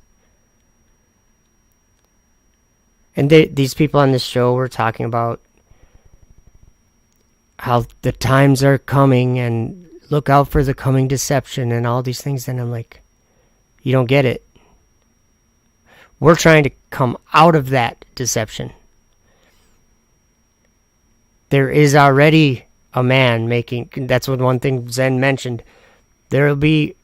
And these people on this show were talking about how the times are coming and look out for the coming deception and all these things. And I'm like, you don't get it. We're trying to come out of that deception. There is already a man making, that's what one thing Zen mentioned. There will be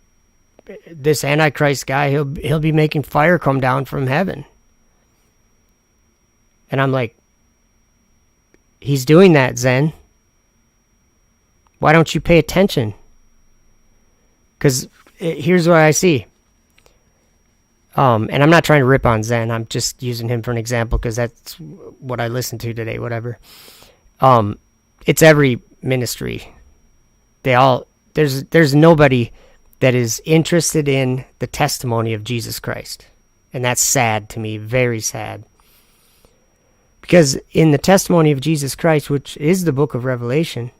this Antichrist guy, he'll be making fire come down from heaven. And I'm like, he's doing that, Zen. Why don't you pay attention? Because here's what I see. And I'm not trying to rip on Zen. I'm just using him for an example because that's what I listened to today, whatever. It's every ministry. They all, there's nobody that is interested in the testimony of Jesus Christ. And that's sad to me, very sad. Because in the testimony of Jesus Christ, which is the book of Revelation,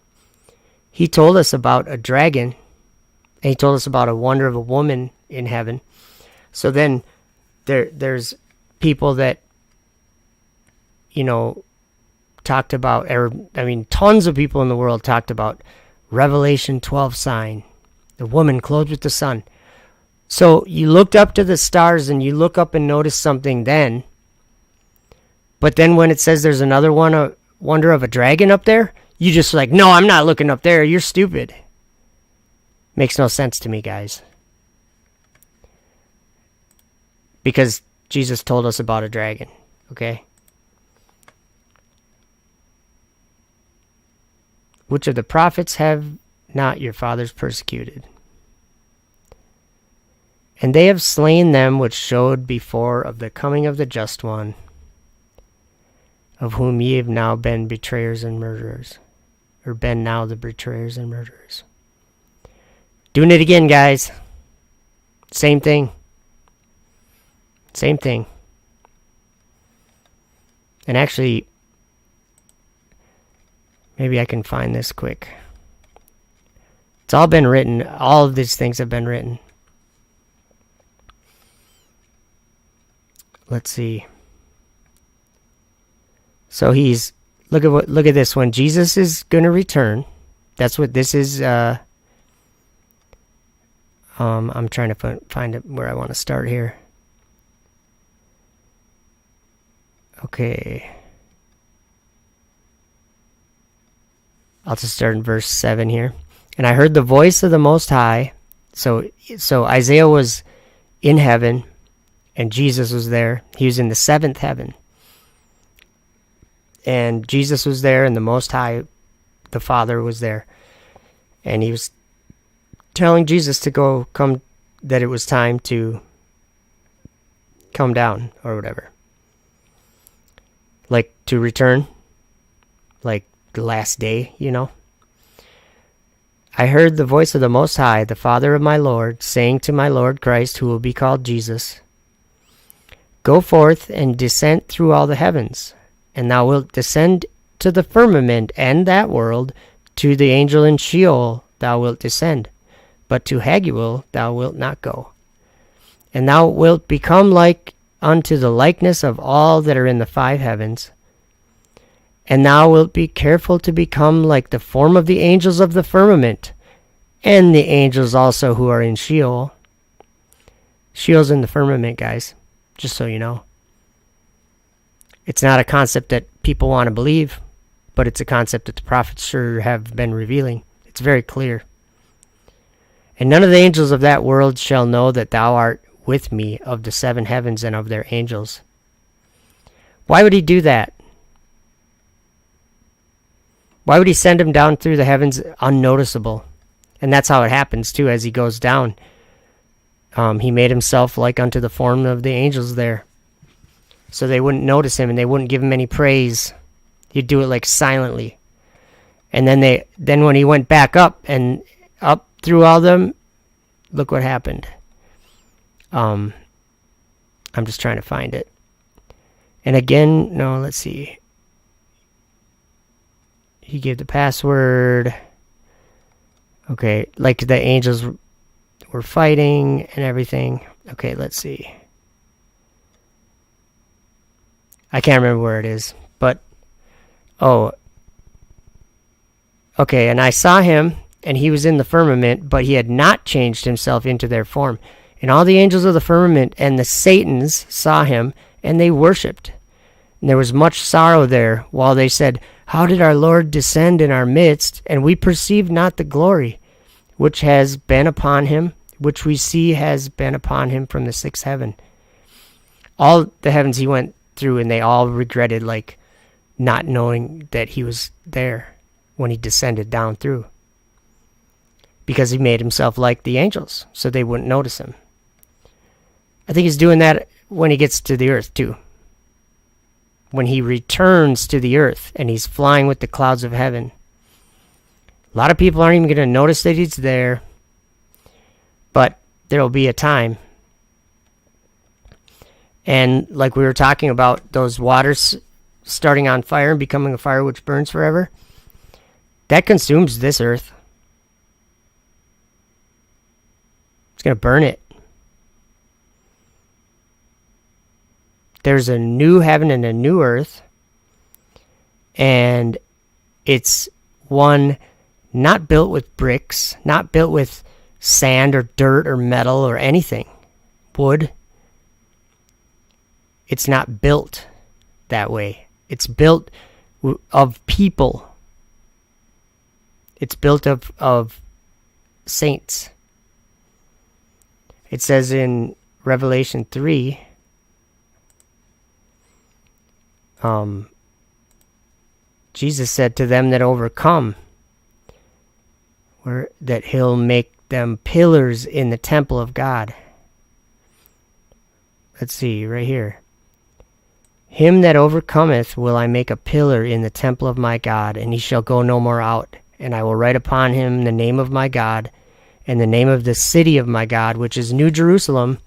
he told us about a dragon, and he told us about a wonder of a woman in heaven. So then there's people that, talked about, tons of people in the world talked about Revelation 12 sign, the woman clothed with the sun. So you looked up to the stars and you look up and notice something then. But then when it says there's another one, a wonder of a dragon up there, you just like, no, I'm not looking up there. You're stupid. Makes no sense to me, guys. Because Jesus told us about a dragon, okay? Which of the prophets have not your fathers persecuted? And they have slain them which showed before of the coming of the just one, of whom ye have now been betrayers and murderers. Or been now the betrayers and murderers. Doing it again, guys. Same thing. Same thing. And actually, maybe I can find this quick. It's all been written. All of these things have been written. Let's see. So look at this one. Jesus is going to return. That's what this is. I'm trying to find it where I want to start here. Okay. I'll just start in verse 7 here. And I heard the voice of the Most High. So Isaiah was in heaven, and Jesus was there. He was in the seventh heaven. And Jesus was there, and the Most High, the Father, was there. And he was telling Jesus to come, that it was time to come down, or whatever. Like, to return. Like, the last day, I heard the voice of the Most High, the Father of my Lord, saying to my Lord Christ, who will be called Jesus, Go forth and descend through all the heavens, and thou wilt descend to the firmament and that world. To the angel in Sheol thou wilt descend, but to Haguel thou wilt not go. And thou wilt become like unto the likeness of all that are in the 5 heavens. And thou wilt be careful to become like the form of the angels of the firmament, and the angels also who are in Sheol. Sheol's in the firmament, guys, just so you know. It's not a concept that people want to believe, but it's a concept that the prophets sure have been revealing. It's very clear. And none of the angels of that world shall know that thou art with me of the 7 heavens and of their angels. Why would he do that? Why would he send him down through the heavens unnoticeable? And that's how it happens, too, as he goes down. He made himself like unto the form of the angels there. So they wouldn't notice him, and they wouldn't give him any praise. He'd do it like silently. And then when he went back up and up through all them, look what happened. I'm just trying to find it. And again, no, let's see. He gave the password. Okay, like the angels were fighting and everything. Okay, let's see. I can't remember where it is, but okay, and I saw him, and he was in the firmament, but he had not changed himself into their form. And all the angels of the firmament and the Satans saw him, and they worshipped. And there was much sorrow there, while they said, How did our Lord descend in our midst, and we perceived not the glory which has been upon him, which we see has been upon him from the 6th heaven? All the heavens he went through, and they all regretted, like, not knowing that he was there when he descended down through. Because he made himself like the angels, so they wouldn't notice him. I think he's doing that when he gets to the earth, too. When he returns to the earth and he's flying with the clouds of heaven. A lot of people aren't even going to notice that he's there. there will be a time. And like we were talking about, those waters starting on fire and becoming a fire which burns forever, that consumes this earth. It's going to burn it. There's a new heaven and a new earth, and it's one not built with bricks, not built with sand or dirt or metal or anything, wood. It's not built that way. It's built of people. It's built of saints. It says in Revelation 3, Jesus said to them that overcome, that he'll make them pillars in the temple of God. Let's see, right here. Him that overcometh will I make a pillar in the temple of my God, and he shall go no more out. And I will write upon him the name of my God, and the name of the city of my God, which is New Jerusalem,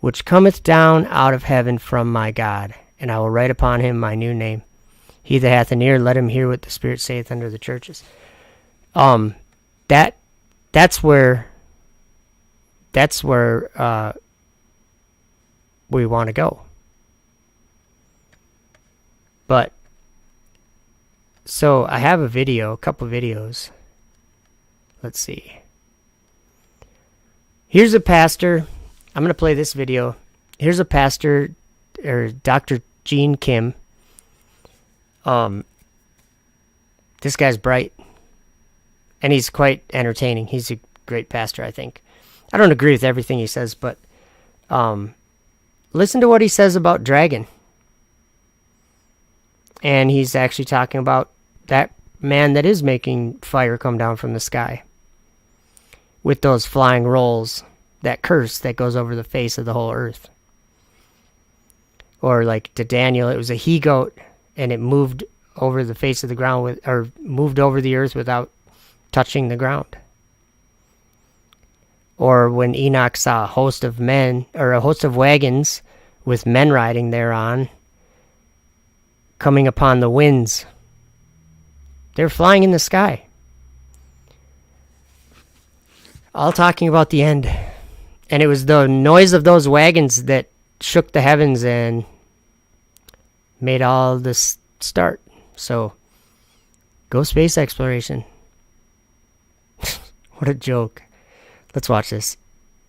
which cometh down out of heaven from my God. And I will write upon him my new name. He that hath an ear, let him hear what the Spirit saith unto the churches. That's where we want to go. But so I have a couple videos. Let's see. Here's a pastor. I'm going to play this video. Here's a pastor, or Dr. Gene Kim. This guy's bright, and he's quite entertaining. He's a great pastor, I think. I don't agree with everything he says, but listen to what he says about Dragon. And he's actually talking about that man that is making fire come down from the sky with those flying rolls, that curse that goes over the face of the whole earth. Or like to Daniel, it was a he-goat, and it moved over the face of the ground or moved over the earth without touching the ground. Or when Enoch saw a host of men, or a host of wagons with men riding thereon, coming upon the winds. They're flying in the sky. All talking about the end. And it was the noise of those wagons that shook the heavens and made all this start. So, go space exploration. What a joke. Let's watch this.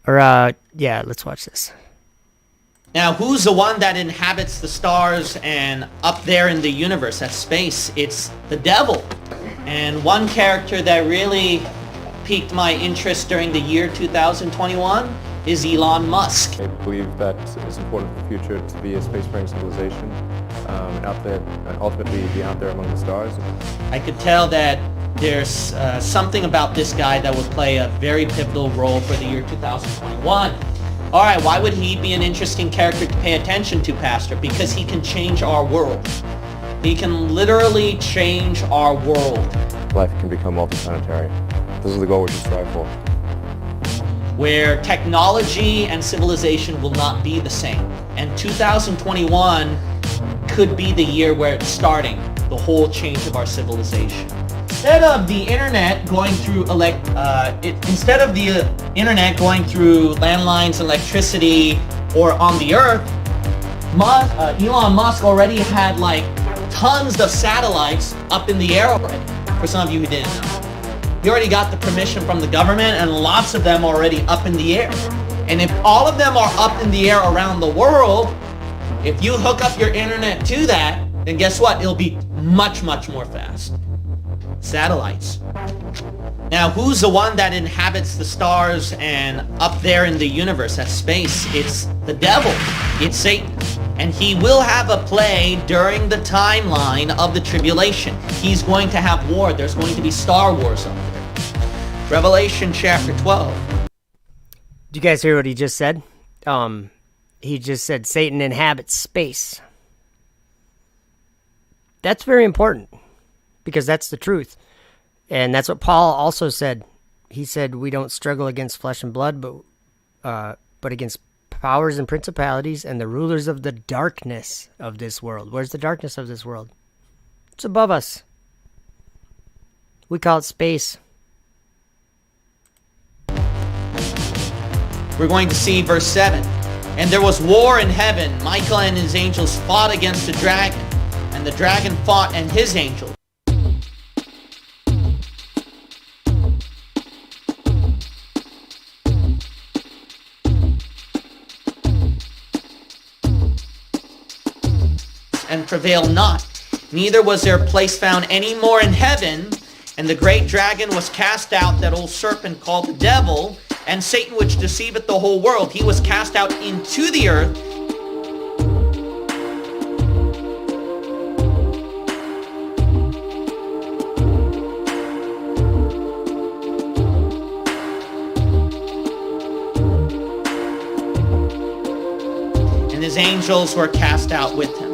Let's watch this. Now, who's the one that inhabits the stars and up there in the universe, at space? It's the devil. And one character that really piqued my interest during the year 2021 is Elon Musk. I believe that it's important for the future to be a spacefaring civilization out there, and ultimately be out there among the stars. I could tell that there's something about this guy that would play a very pivotal role for the year 2021. All right, why would he be an interesting character to pay attention to, Pastor? Because he can change our world. He can literally change our world. Life can become multi-planetary. This is the goal we should strive for. Where technology and civilization will not be the same. And 2021 could be the year where it's starting, the whole change of our civilization. Instead of the internet going through landlines, electricity, or on the earth, Elon Musk already had like tons of satellites up in the air already. For some of you who didn't know, he already got the permission from the government, and lots of them already up in the air. And if all of them are up in the air around the world, if you hook up your internet to that, then guess what? It'll be much, much more fast. Satellites. Now, who's the one that inhabits the stars and up there in the universe, at space? It's the devil. It's Satan. And he will have a play during the timeline of the tribulation. He's going to have war. There's going to be Star Wars up there. Revelation chapter 12. Did you guys hear what he just said? He just said Satan inhabits space. That's very important, because that's the truth. And that's what Paul also said. He said, we don't struggle against flesh and blood, but but against powers and principalities and the rulers of the darkness of this world. Where's the darkness of this world? It's above us. We call it space. We're going to see verse 7. And there was war in heaven. Michael and his angels fought against the dragon, and the dragon fought and his angels. And prevailed not. Neither was their place found any more in heaven. And the great dragon was cast out, that old serpent called the devil, and Satan, which deceiveth the whole world. He was cast out into the earth. And his angels were cast out with him.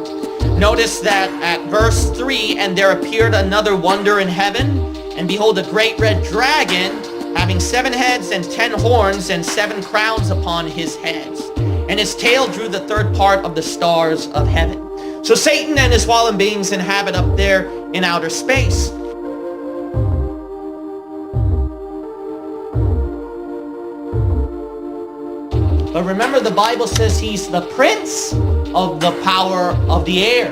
Notice that at verse 3, and there appeared another wonder in heaven, and behold, a great red dragon, having 7 heads and 10 horns and 7 crowns upon his heads. And his tail drew the third part of the stars of heaven. So Satan and his fallen beings inhabit up there in outer space. But remember, the Bible says he's the prince of the power of the air.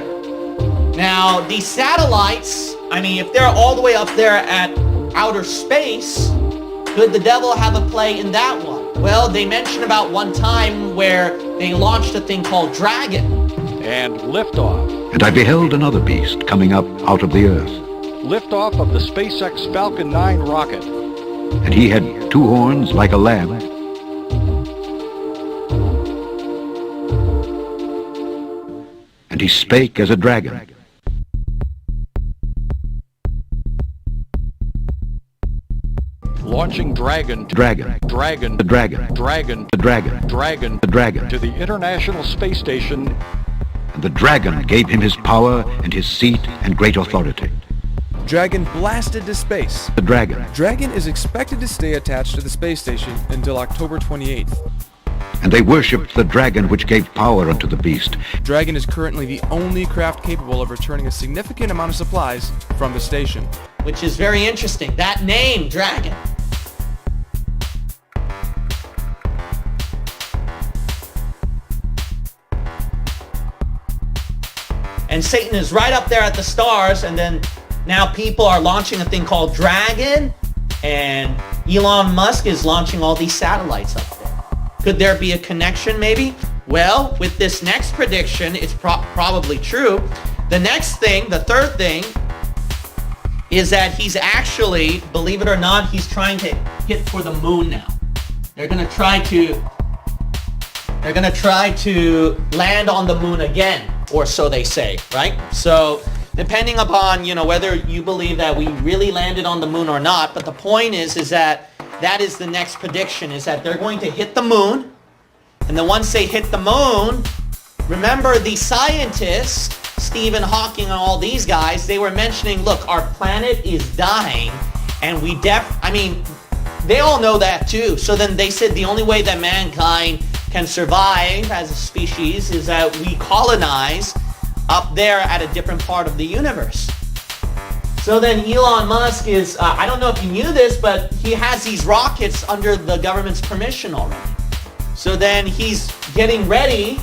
Now, these satellites, I mean, if they're all the way up there at outer space, could the devil have a play in that one? Well, they mention about one time where they launched a thing called Dragon. And liftoff. And I beheld another beast coming up out of the earth. Liftoff of the SpaceX Falcon 9 rocket. And he had 2 horns like a lamb. And he spake as a dragon. Launching Dragon. Dragon. Dragon. The dragon. Dragon. The dragon. Dragon. The dragon. To the International Space Station. And the dragon gave him his power and his seat and great authority. Dragon blasted to space. The dragon. Dragon is expected to stay attached to the space station until October 28th. And they worshipped the dragon which gave power unto the beast. Dragon is currently the only craft capable of returning a significant amount of supplies from the station. Which is very interesting. That name, Dragon. And Satan is right up there at the stars, and then now people are launching a thing called Dragon, and Elon Musk is launching all these satellites up there. Could there be a connection maybe? Well, with this next prediction, it's probably true. The next thing, the third thing, is that he's actually, believe it or not, he's trying to hit for the moon now. They're gonna try to land on the moon again, or so they say, right? So depending upon, whether you believe that we really landed on the moon or not, but the point is that is the next prediction, is that they're going to hit the moon. And then once they hit the moon, remember the scientists, Stephen Hawking and all these guys, they were mentioning, look, our planet is dying, and they all know that too. So then they said the only way that mankind can survive as a species is that we colonize up there at a different part of the universe. So then Elon Musk is, I don't know if you knew this, but he has these rockets under the government's permission already. So then he's getting ready,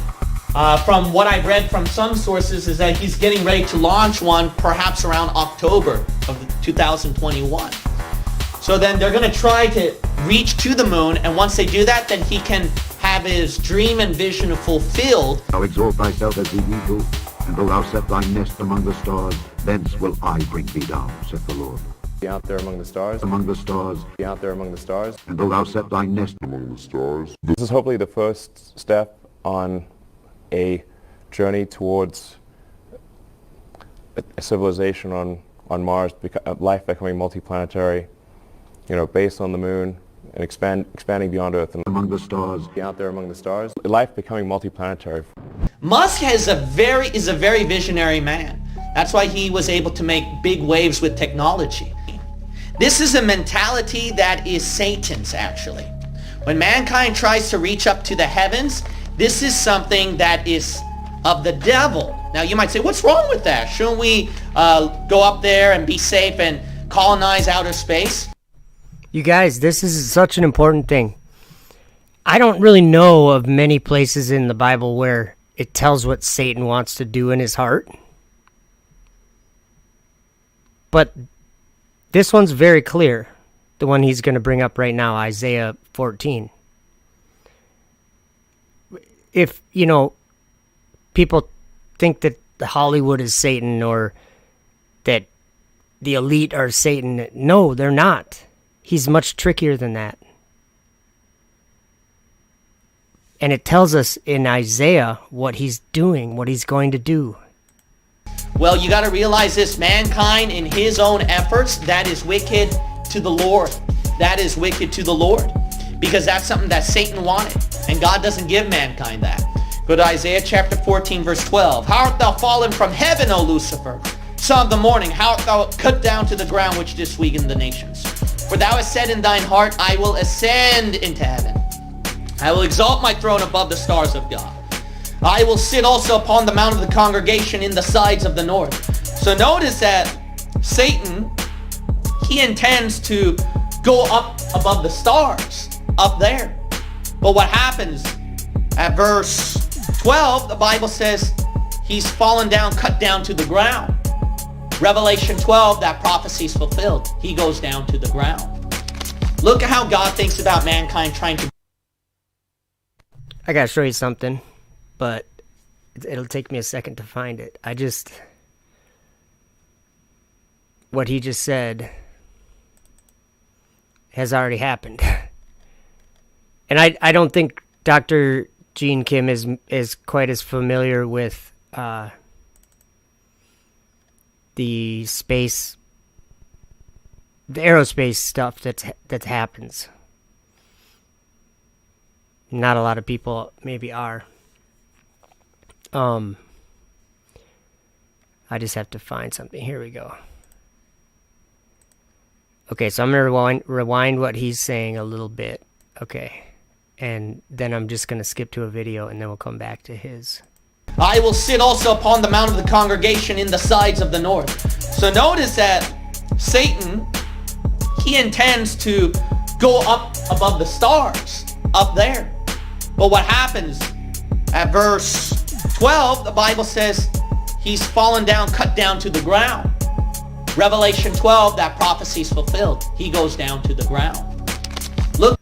from what I've read from some sources, is that he's getting ready to launch one perhaps around October of 2021. So then they're going to try to reach to the moon, and once they do that, then he can have his dream and vision fulfilled. Thou exalt thyself as the eagle, and wilt thou set thy nest among the stars, thence will I bring thee down, saith the Lord. Be out there among the stars. Among the stars, Be out there among the stars. and wilt thou set thy nest among the stars. This is hopefully the first step on a journey towards a civilization on Mars, life becoming multiplanetary, based on the moon, and expanding beyond Earth. And Among the stars, be out there among the stars. Life becoming multiplanetary. Musk is a very visionary man. That's why he was able to make big waves with technology. This is a mentality that is Satan's, actually. When mankind tries to reach up to the heavens, this is something that is of the devil. Now you might say, what's wrong with that? Shouldn't we go up there and be safe and colonize outer space? You guys, this is such an important thing. I don't really know of many places in the Bible where it tells what Satan wants to do in his heart. But this one's very clear. The one he's going to bring up right now, Isaiah 14. If, people think that Hollywood is Satan or that the elite are Satan. No, they're not. He's much trickier than that. And it tells us in Isaiah what he's doing, what he's going to do. Well, you got to realize this. Mankind in his own efforts, that is wicked to the Lord. That is wicked to the Lord. Because that's something that Satan wanted. And God doesn't give mankind that. Go to Isaiah chapter 14, verse 12. How art thou fallen from heaven, O Lucifer, son of the morning? How art thou cut down to the ground, which didst weaken the nations? For thou hast said in thine heart, I will ascend into heaven. I will exalt my throne above the stars of God. I will sit also upon the mount of the congregation in the sides of the north. So notice that Satan, he intends to go up above the stars, up there. But what happens at verse 12, the Bible says he's fallen down, cut down to the ground. Revelation 12, that prophecy is fulfilled. He goes down to the ground. Look at how God thinks about mankind trying to... I gotta show you something, but it'll take me a second to find it. What he just said has already happened. And I don't think Dr. Gene Kim is quite as familiar with the aerospace stuff that happens. Not a lot of people maybe are. I just have to find something. Here we go. Okay, so I'm going to rewind what he's saying a little bit. Okay. And then I'm just going to skip to a video and then we'll come back to his. I will sit also upon the mount of the congregation in the sides of the north. So notice that Satan, he intends to go up above the stars, up there. But what happens at verse 12, the Bible says he's fallen down, cut down to the ground. Revelation 12, that prophecy is fulfilled. He goes down to the ground. Look.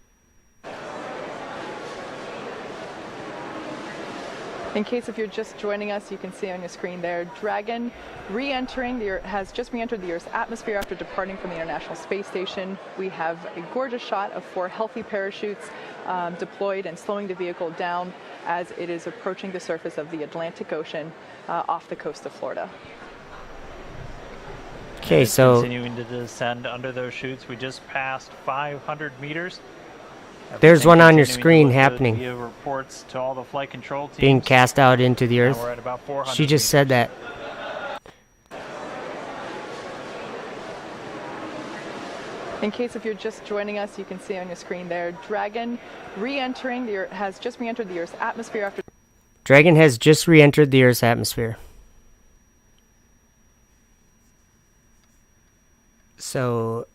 In case if you're just joining us, you can see on your screen there, Dragon has just re-entered the Earth's atmosphere after departing from the International Space Station. We have a gorgeous shot of 4 healthy parachutes deployed and slowing the vehicle down as it is approaching the surface of the Atlantic Ocean off the coast of Florida. Okay, so continuing to descend under those chutes, we just passed 500 meters. There's one on your screen happening. Reports to all the flight control teams. Being cast out into the earth. We're at about 400 She just said that. In case if you're just joining us, you can see on your screen there, Dragon has just re-entered the Earth's atmosphere after... Dragon has just re-entered the Earth's atmosphere. So,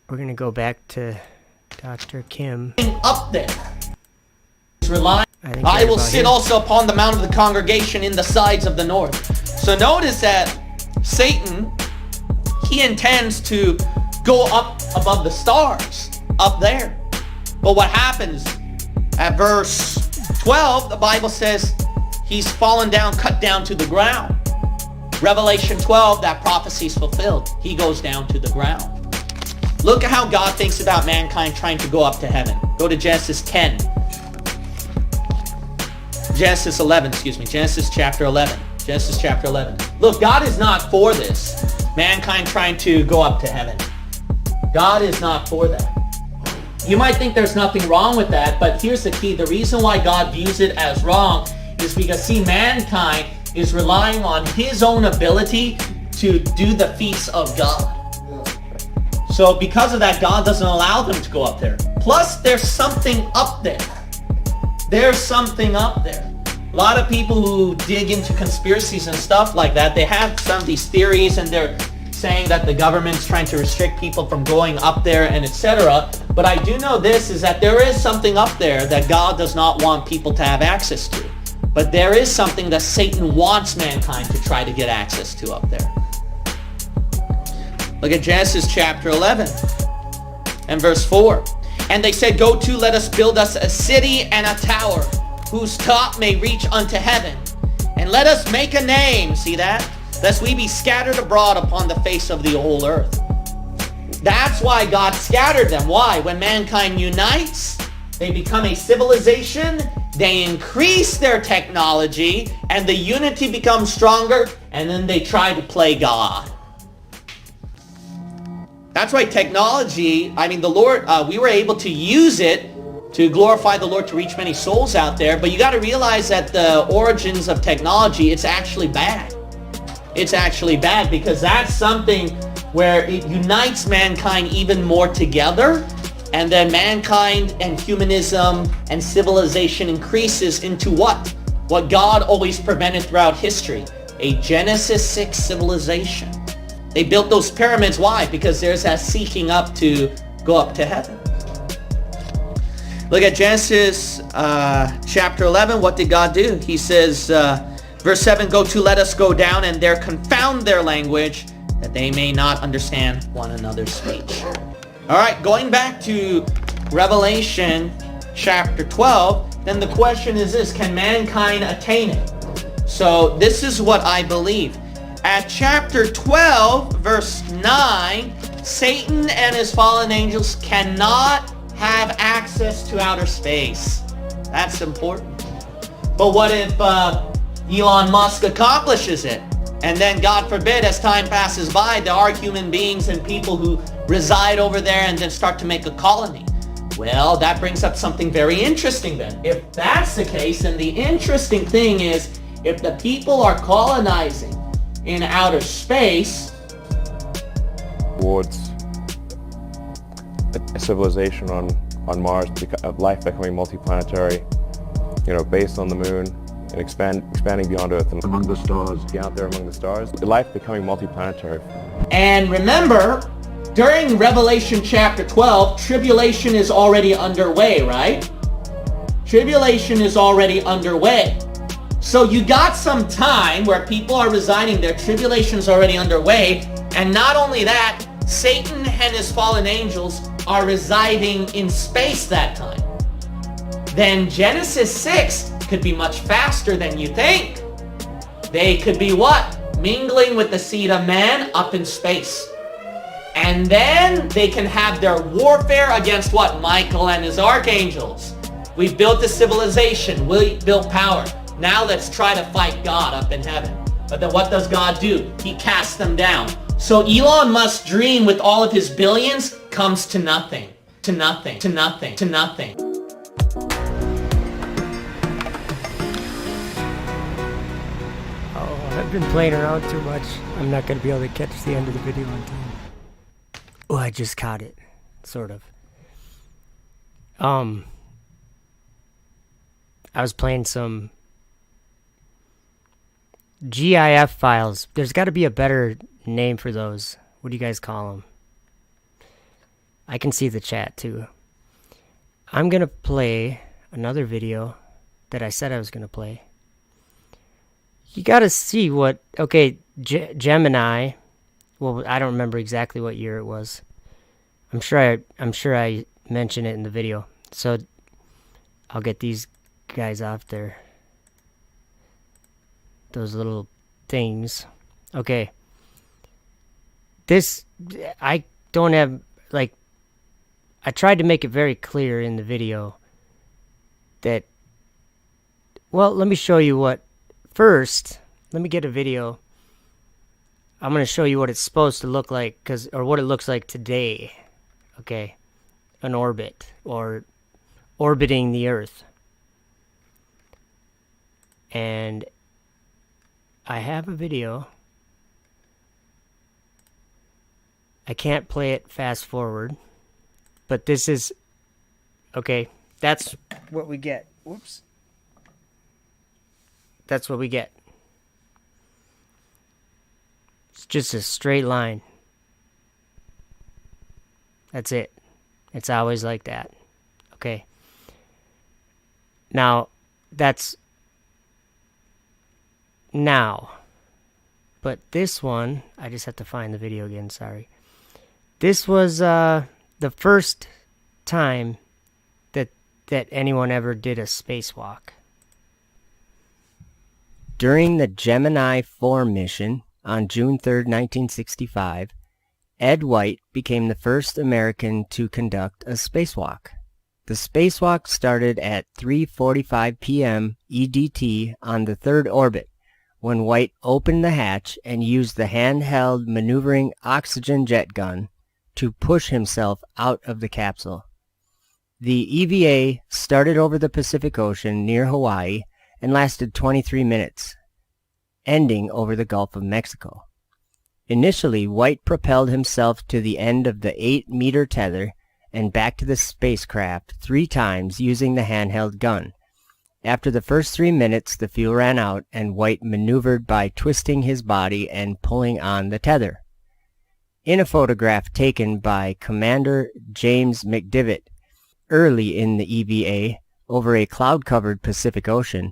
we're going to go back to Dr. Kim. Up there. I will sit also upon the mount of the congregation in the sides of the north. So notice that Satan, he intends to go up above the stars, up there. But what happens at verse 12, the Bible says he's fallen down, cut down to the ground. Revelation 12, that prophecy is fulfilled. He goes down to the ground. Look at how God thinks about mankind trying to go up to heaven. Go to Genesis 10. Genesis chapter 11. Genesis chapter 11. Look, God is not for this. Mankind trying to go up to heaven. God is not for that. You might think there's nothing wrong with that, but here's the key. The reason why God views it as wrong is because, see, mankind is relying on his own ability to do the feats of God. So because of that, God doesn't allow them to go up there. Plus, there's something up there. There's something up there. A lot of people who dig into conspiracies and stuff like that, they have some of these theories and they're saying that the government's trying to restrict people from going up there and etc. But I do know this, is that there is something up there that God does not want people to have access to. But there is something that Satan wants mankind to try to get access to up there. Look at Genesis chapter 11 and verse 4. And they said, go to, let us build us a city and a tower, whose top may reach unto heaven. And let us make a name, see that? Lest we be scattered abroad upon the face of the whole earth. That's why God scattered them. Why? When mankind unites, they become a civilization, they increase their technology, and the unity becomes stronger, and then they try to play God. That's why technology, the Lord, we were able to use it to glorify the Lord, to reach many souls out there. But you got to realize that the origins of technology, it's actually bad. It's actually bad because that's something where it unites mankind even more together. And then mankind and humanism and civilization increases into what? What God always prevented throughout history. A Genesis 6 civilization. They built those pyramids. Why? Because there's that seeking up to go up to heaven. Look at Genesis chapter 11. What did God do? He says, verse 7, go to, let us go down and there confound their language, that they may not understand one another's speech. All right, going back to Revelation chapter 12, then the question is this, can mankind attain it? So this is what I believe. At chapter 12, verse 9, Satan and his fallen angels cannot have access to outer space. That's important. But what if Elon Musk accomplishes it? And then, God forbid, as time passes by, there are human beings and people who reside over there and then start to make a colony. Well, that brings up something very interesting then. If that's the case, then the interesting thing is, if the people are colonizing in outer space towards a civilization on Mars, life becoming multiplanetary, based on the moon and expanding beyond Earth and among the stars, out there among the stars, life becoming multiplanetary. And remember, during Revelation chapter 12, tribulation is already underway, right? Tribulation is already underway. So you got some time where people are residing there, tribulation's already underway, and not only that, Satan and his fallen angels are residing in space that time. Then Genesis 6 could be much faster than you think. They could be what? Mingling with the seed of man up in space. And then they can have their warfare against what? Michael and his archangels. We built a civilization. We built power. Now let's try to fight God up in heaven. But then what does God do? He casts them down. So Elon Musk's dream with all of his billions comes to nothing. To nothing. To nothing. To nothing. Oh, I've been playing around too much. I'm not going to be able to catch the end of the video on time. Oh, I just caught it. Sort of. I was playing some GIF files. There's got to be a better name for those. What do you guys call them? I can see the chat too. I'm going to play another video that I said I was going to play. You got to see what... Okay, Gemini. Well, I don't remember exactly what year it was. I'm sure I mentioned it in the video. So I'll get these guys off there. Those little things. Okay. This, I don't have, like, I tried to make it very clear in the video that, well, let me show you what, first, let me get a video. I'm going to show you what it's supposed to look like, or what it looks like today. Okay. An orbit, or orbiting the Earth. And I have a video. I can't play it fast forward, but this is Okay, that's what we get. Whoops. That's what we get. It's just a straight line. That's it. It's always like that. Okay. Now, that's now. But this one, I just have to find the video again, sorry. This was the first time that anyone ever did a spacewalk. During the Gemini 4 mission on June 3rd, 1965, Ed White became the first American to conduct a spacewalk. The spacewalk started at 3:45 p.m. EDT on the third orbit, when White opened the hatch and used the handheld maneuvering oxygen jet gun to push himself out of the capsule. The EVA started over the Pacific Ocean near Hawaii and lasted 23 minutes, ending over the Gulf of Mexico. Initially, White propelled himself to the end of the 8-meter tether and back to the spacecraft 3 times using the handheld gun. After the first 3 minutes, the fuel ran out and White maneuvered by twisting his body and pulling on the tether. In a photograph taken by Commander James McDivitt early in the EVA over a cloud-covered Pacific Ocean,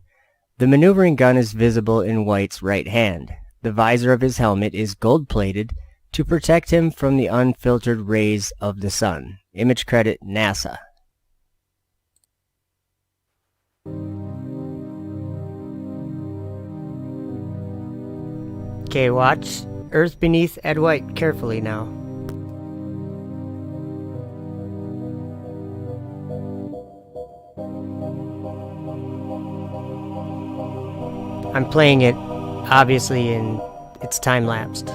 the maneuvering gun is visible in White's right hand. The visor of his helmet is gold-plated to protect him from the unfiltered rays of the sun. Image credit NASA. Okay, watch Earth beneath Ed White carefully now. I'm playing it, obviously, and it's time-lapsed.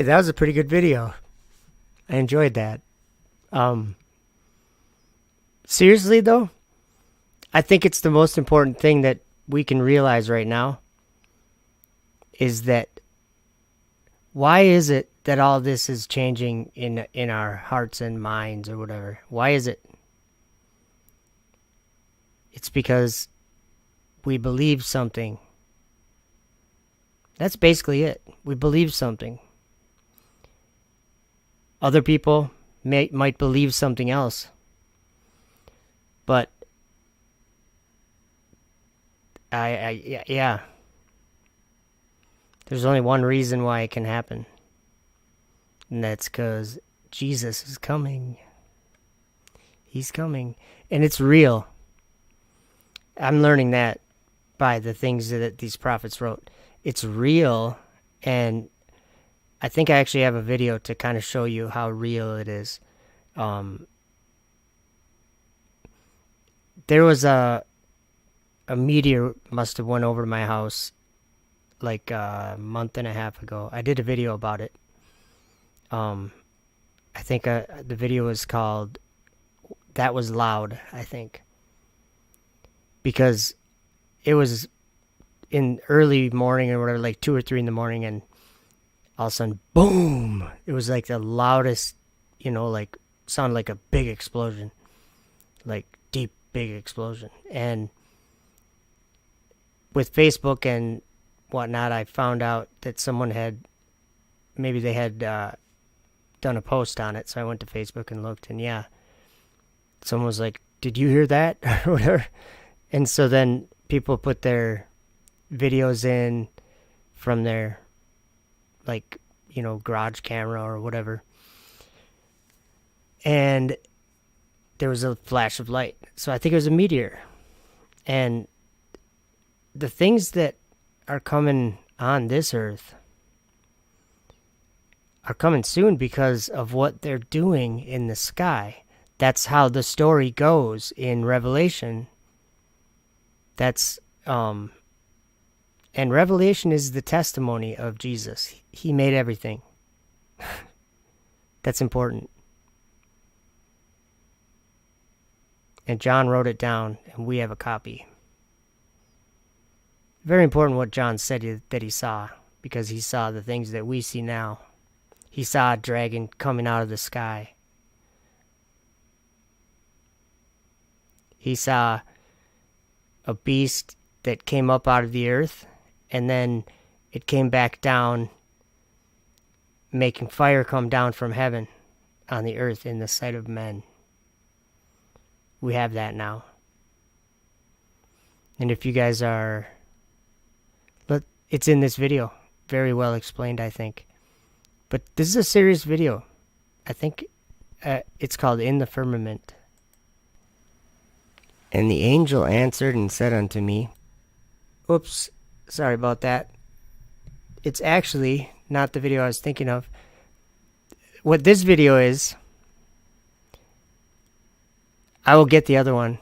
that was a pretty good video. I enjoyed that. Seriously though, I think it's the most important thing that we can realize right now is that why is it that all this is changing in our hearts and minds or whatever? Why is it? It's because we believe something. That's basically it. We believe something. Other people might believe something else. But yeah. There's only one reason why it can happen. And that's because Jesus is coming. He's coming. And it's real. I'm learning that by the things that these prophets wrote. It's real. And I think I actually have a video to kind of show you how real it is. There was a meteor must have went over my house like a month and a half ago. I did a video about it. I think the video was called That Was Loud, I think. Because it was in early morning or whatever, like 2 or 3 in the morning, and all of a sudden, boom! It was like the loudest, like, sounded like a big explosion. Like, deep, big explosion. And with Facebook and whatnot, I found out that someone maybe they had done a post on it, so I went to Facebook and looked, and yeah, someone was like, "Did you hear that?" or whatever. And so then people put their videos in from their, like, garage camera or whatever, and there was a flash of light. So I think it was a meteor. And the things that are coming on this earth are coming soon because of what they're doing in the sky. That's how the story goes in Revelation. That's and Revelation is the testimony of Jesus. He made everything. That's important. And John wrote it down, and we have a copy. Very important what John said that he saw, because he saw the things that we see now. He saw a dragon coming out of the sky. He saw a beast that came up out of the earth, and then it came back down, making fire come down from heaven on the earth in the sight of men. We have that now. And if you guys are... It's in this video. Very well explained, I think. But this is a serious video. I think it's called In the Firmament. And the angel answered and said unto me... Oops, sorry about that. It's actually not the video I was thinking of. What this video is... I will get the other one.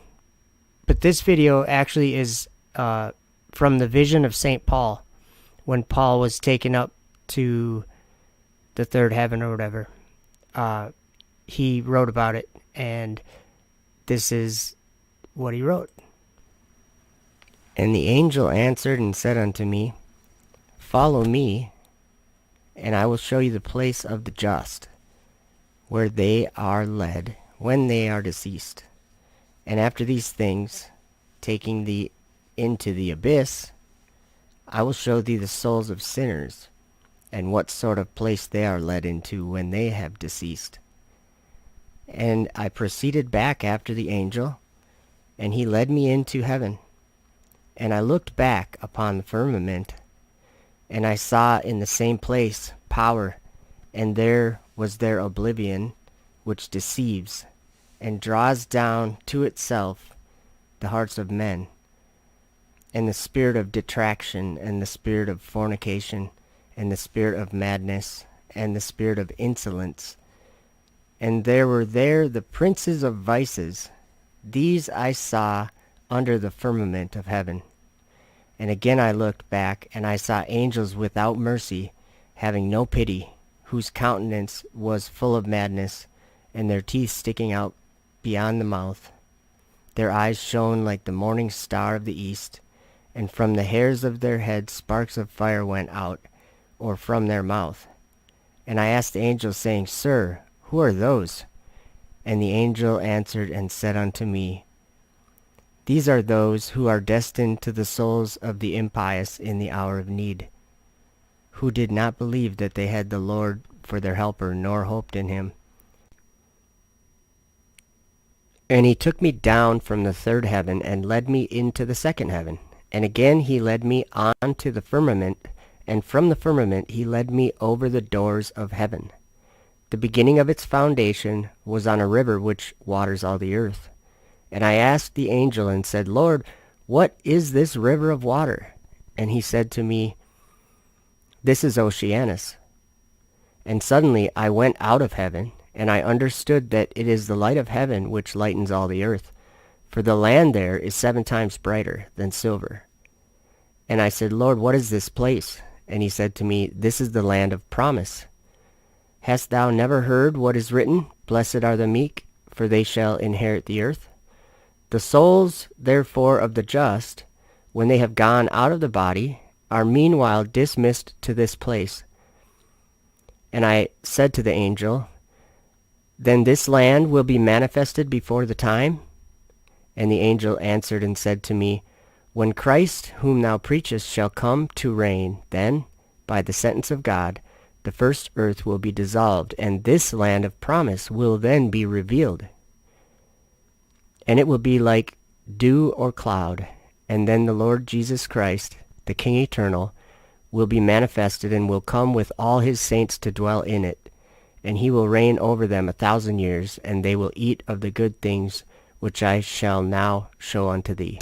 But this video actually is from the vision of St. Paul, when Paul was taken up to the third heaven or whatever. He wrote about it, and this is what he wrote. And the angel answered and said unto me, Follow me, and I will show you the place of the just, where they are led when they are deceased. And after these things, taking thee into the abyss, I will show thee the souls of sinners, and what sort of place they are led into when they have deceased. And I proceeded back after the angel, and he led me into heaven. And I looked back upon the firmament, and I saw in the same place power, and there was their oblivion, which deceives, and draws down to itself the hearts of men, and the spirit of detraction, and the spirit of fornication, and the spirit of madness, and the spirit of insolence. And there were there the princes of vices. These I saw under the firmament of heaven. And again I looked back, and I saw angels without mercy, having no pity, whose countenance was full of madness, and their teeth sticking out beyond the mouth. Their eyes shone like the morning star of the east, and from the hairs of their heads sparks of fire went out, or from their mouth. And I asked the angel, saying, Sir, who are those? And the angel answered and said unto me, These are those who are destined to the souls of the impious in the hour of need, who did not believe that they had the Lord for their helper, nor hoped in him. And he took me down from the third heaven, and led me into the second heaven. And again he led me on to the firmament, and from the firmament he led me over the doors of heaven. The beginning of its foundation was on a river which waters all the earth. And I asked the angel and said, Lord, what is this river of water? And he said to me, This is Oceanus. And suddenly I went out of heaven, and I understood that it is the light of heaven which lightens all the earth. For the land there is 7 times brighter than silver. And I said, Lord, what is this place? And he said to me, This is the land of promise. Hast thou never heard what is written? Blessed are the meek, for they shall inherit the earth. The souls, therefore, of the just, when they have gone out of the body, are meanwhile dismissed to this place. And I said to the angel, Then this land will be manifested before the time? And the angel answered and said to me, When Christ, whom thou preachest, shall come to reign, then, by the sentence of God, the first earth will be dissolved, and this land of promise will then be revealed. And it will be like dew or cloud, and then the Lord Jesus Christ, the King eternal, will be manifested, and will come with all his saints to dwell in it. And he will reign over them 1,000 years, and they will eat of the good things which I shall now show unto thee.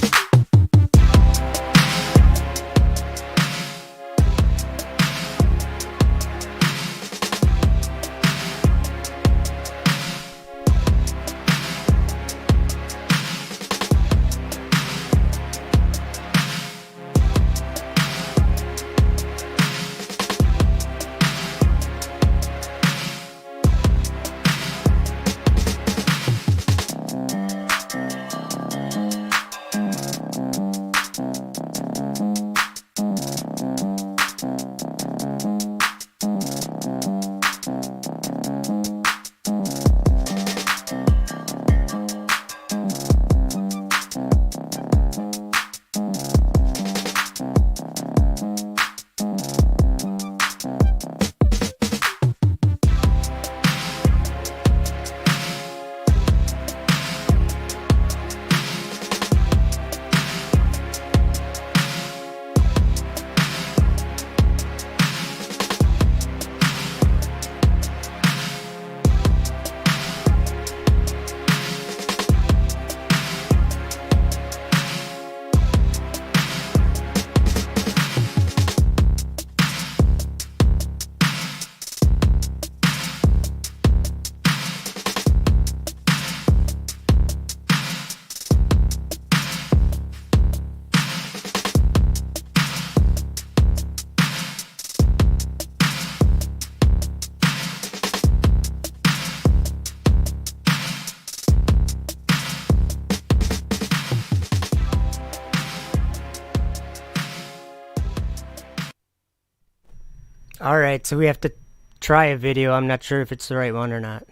Alright, so we have to try a video. I'm not sure if it's the right one or not.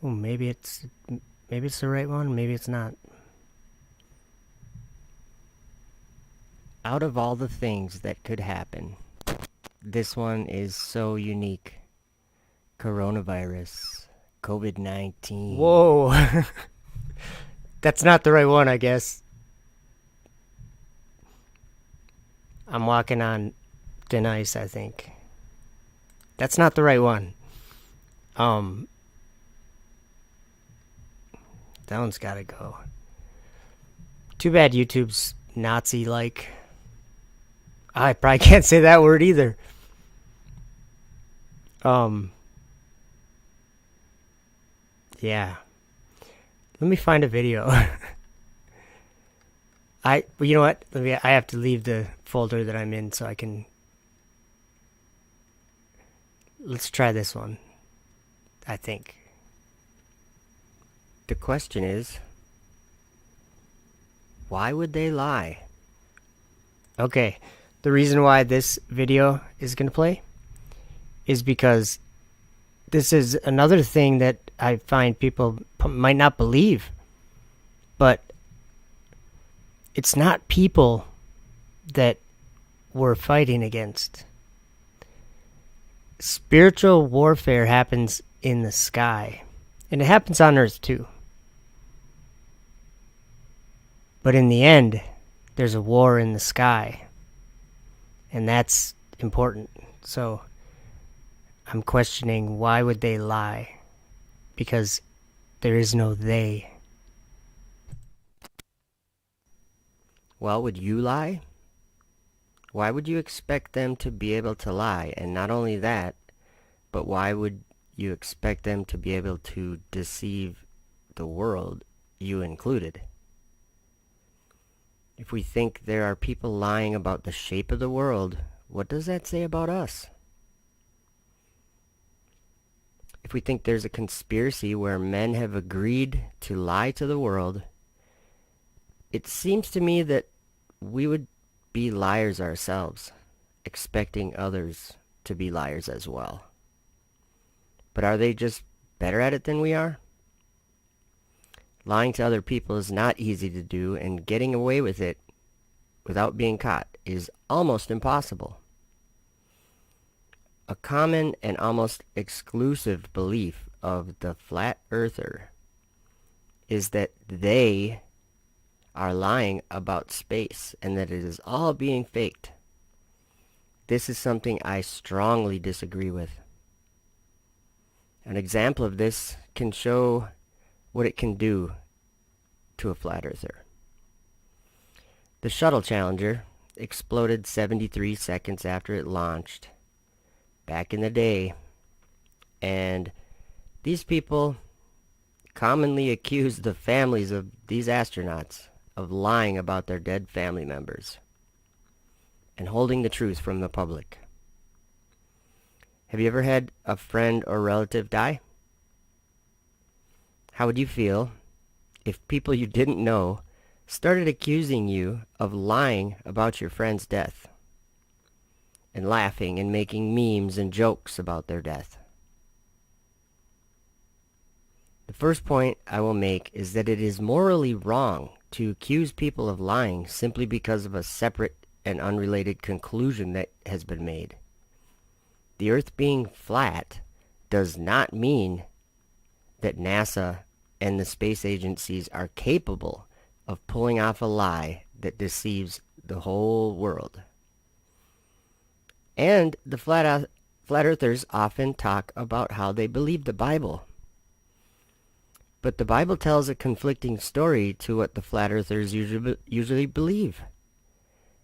Oh, maybe it's the right one, maybe it's not. Out of all the things that could happen, this one is so unique. Coronavirus. COVID-19. Whoa! That's not the right one, I guess. I'm walking on thin ice, I think. That's not the right one. That one's gotta go. Too bad YouTube's Nazi-like. I probably can't say that word either. Yeah. Let me find a video. You know what? I have to leave the folder that I'm in so I can let's try this one, I think. The question is, why would they lie? Okay, the reason why this video is going to play is because this is another thing that I find people might not believe, but it's not people that we're fighting against. Spiritual warfare happens in the sky, and it happens on earth too. But in the end, there's a war in the sky, and that's important. So I'm questioning, why would they lie? Because there is no they. Well, would you lie? Why would you expect them to be able to lie? And not only that, but why would you expect them to be able to deceive the world, you included? If we think there are people lying about the shape of the world, what does that say about us? If we think there's a conspiracy where men have agreed to lie to the world, it seems to me that we would be liars ourselves, expecting others to be liars as well. But are they just better at it than we are? Lying to other people is not easy to do, and getting away with it without being caught is almost impossible. A common and almost exclusive belief of the flat earther is that they are lying about space and that it is all being faked. This is something I strongly disagree with. An example of this can show what it can do to a flat earther. The Shuttle Challenger exploded 73 seconds after it launched back in the day, and these people commonly accuse the families of these astronauts of lying about their dead family members and holding the truth from the public. Have you ever had a friend or relative die? How would you feel if people you didn't know started accusing you of lying about your friend's death and laughing and making memes and jokes about their death? The first point I will make is that it is morally wrong to accuse people of lying simply because of a separate and unrelated conclusion that has been made. The Earth being flat does not mean that NASA and the space agencies are capable of pulling off a lie that deceives the whole world. And the flat earthers often talk about how they believe the Bible. But the Bible tells a conflicting story to what the flat earthers usually believe,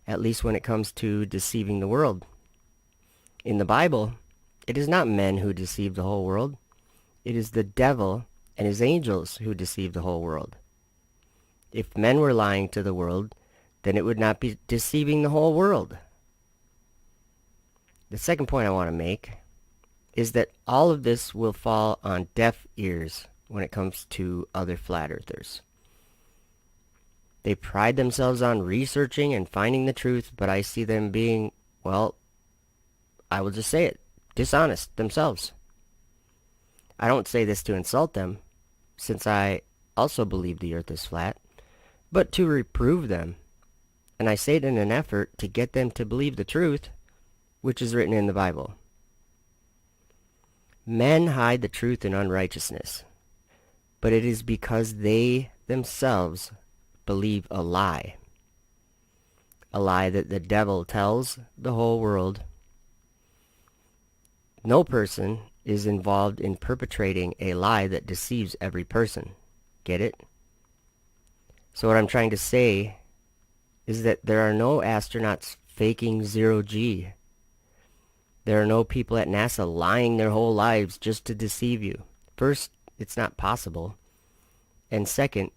at least when it comes to deceiving the world. In the Bible, it is not men who deceive the whole world. It is the devil and his angels who deceive the whole world. If men were lying to the world, then it would not be deceiving the whole world. The second point I want to make is that all of this will fall on deaf ears when it comes to other flat earthers. They pride themselves on researching and finding the truth, but I see them being, well, I will just say it, dishonest themselves. I don't say this to insult them, since I also believe the earth is flat, but to reprove them. And I say it in an effort to get them to believe the truth, which is written in the Bible. Men hide the truth in unrighteousness, but it is because they themselves believe a lie that the devil tells the whole world. No person is involved in perpetrating a lie that deceives every person. Get it? So what I'm trying to say is that there are no astronauts faking zero-G. There are no people at NASA lying their whole lives just to deceive you. First, it's not possible. And second,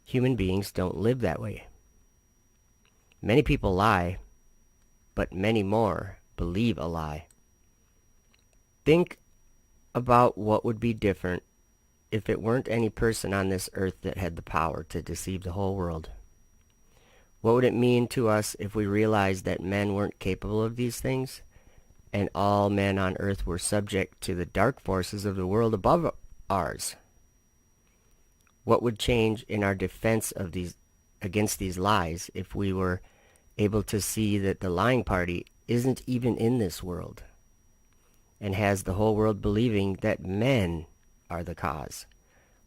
human beings don't live that way. Many people lie, but many more believe a lie. Think about what would be different if it weren't any person on this earth that had the power to deceive the whole world. What would it mean to us if we realized that men weren't capable of these things, and all men on earth were subject to the dark forces of the world above ours? What would change in our defense of these against these lies if we were able to see that the lying party isn't even in this world, and has the whole world believing that men are the cause,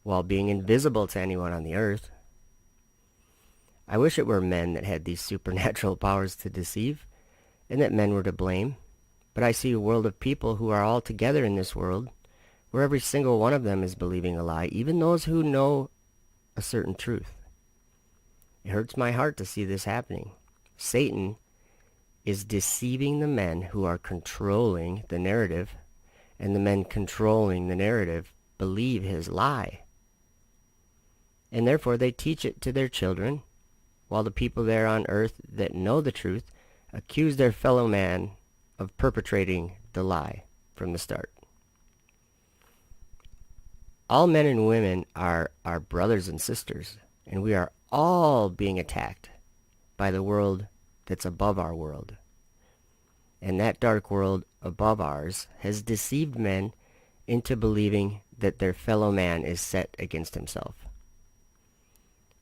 while being invisible to anyone on the earth? I wish it were men that had these supernatural powers to deceive, and that men were to blame. But I see a world of people who are all together in this world, where every single one of them is believing a lie, even those who know a certain truth. It hurts my heart to see this happening. Satan is deceiving the men who are controlling the narrative, and the men controlling the narrative believe his lie. And therefore they teach it to their children, while the people there on earth that know the truth accuse their fellow man of perpetrating the lie from the start. All men and women are our brothers and sisters, and we are all being attacked by the world that's above our world. And that dark world above ours has deceived men into believing that their fellow man is set against himself,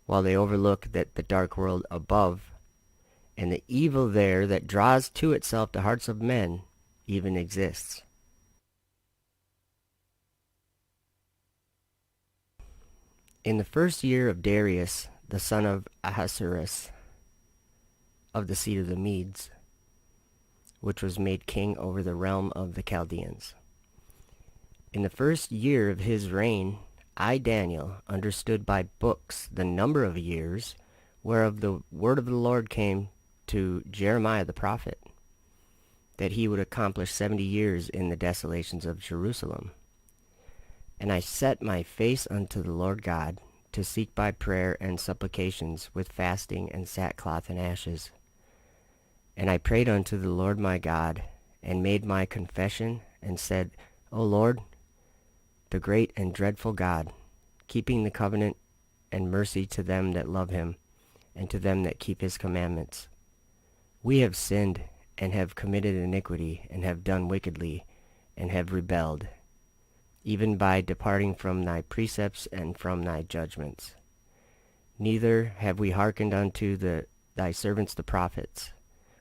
while they overlook that the dark world above and the evil there that draws to itself the hearts of men even exists. In the first year of Darius, the son of Ahasuerus, of the seed of the Medes, which was made king over the realm of the Chaldeans. In the first year of his reign, I, Daniel, understood by books the number of years whereof the word of the Lord came to Jeremiah the prophet, that he would accomplish 70 years in the desolations of Jerusalem. And I set my face unto the Lord God, to seek by prayer and supplications with fasting and sackcloth and ashes. And I prayed unto the Lord my God, and made my confession, and said, O Lord, the great and dreadful God, keeping the covenant and mercy to them that love him, and to them that keep his commandments. We have sinned, and have committed iniquity, and have done wickedly, and have rebelled, even by departing from thy precepts and from thy judgments. Neither have we hearkened unto thy servants the prophets,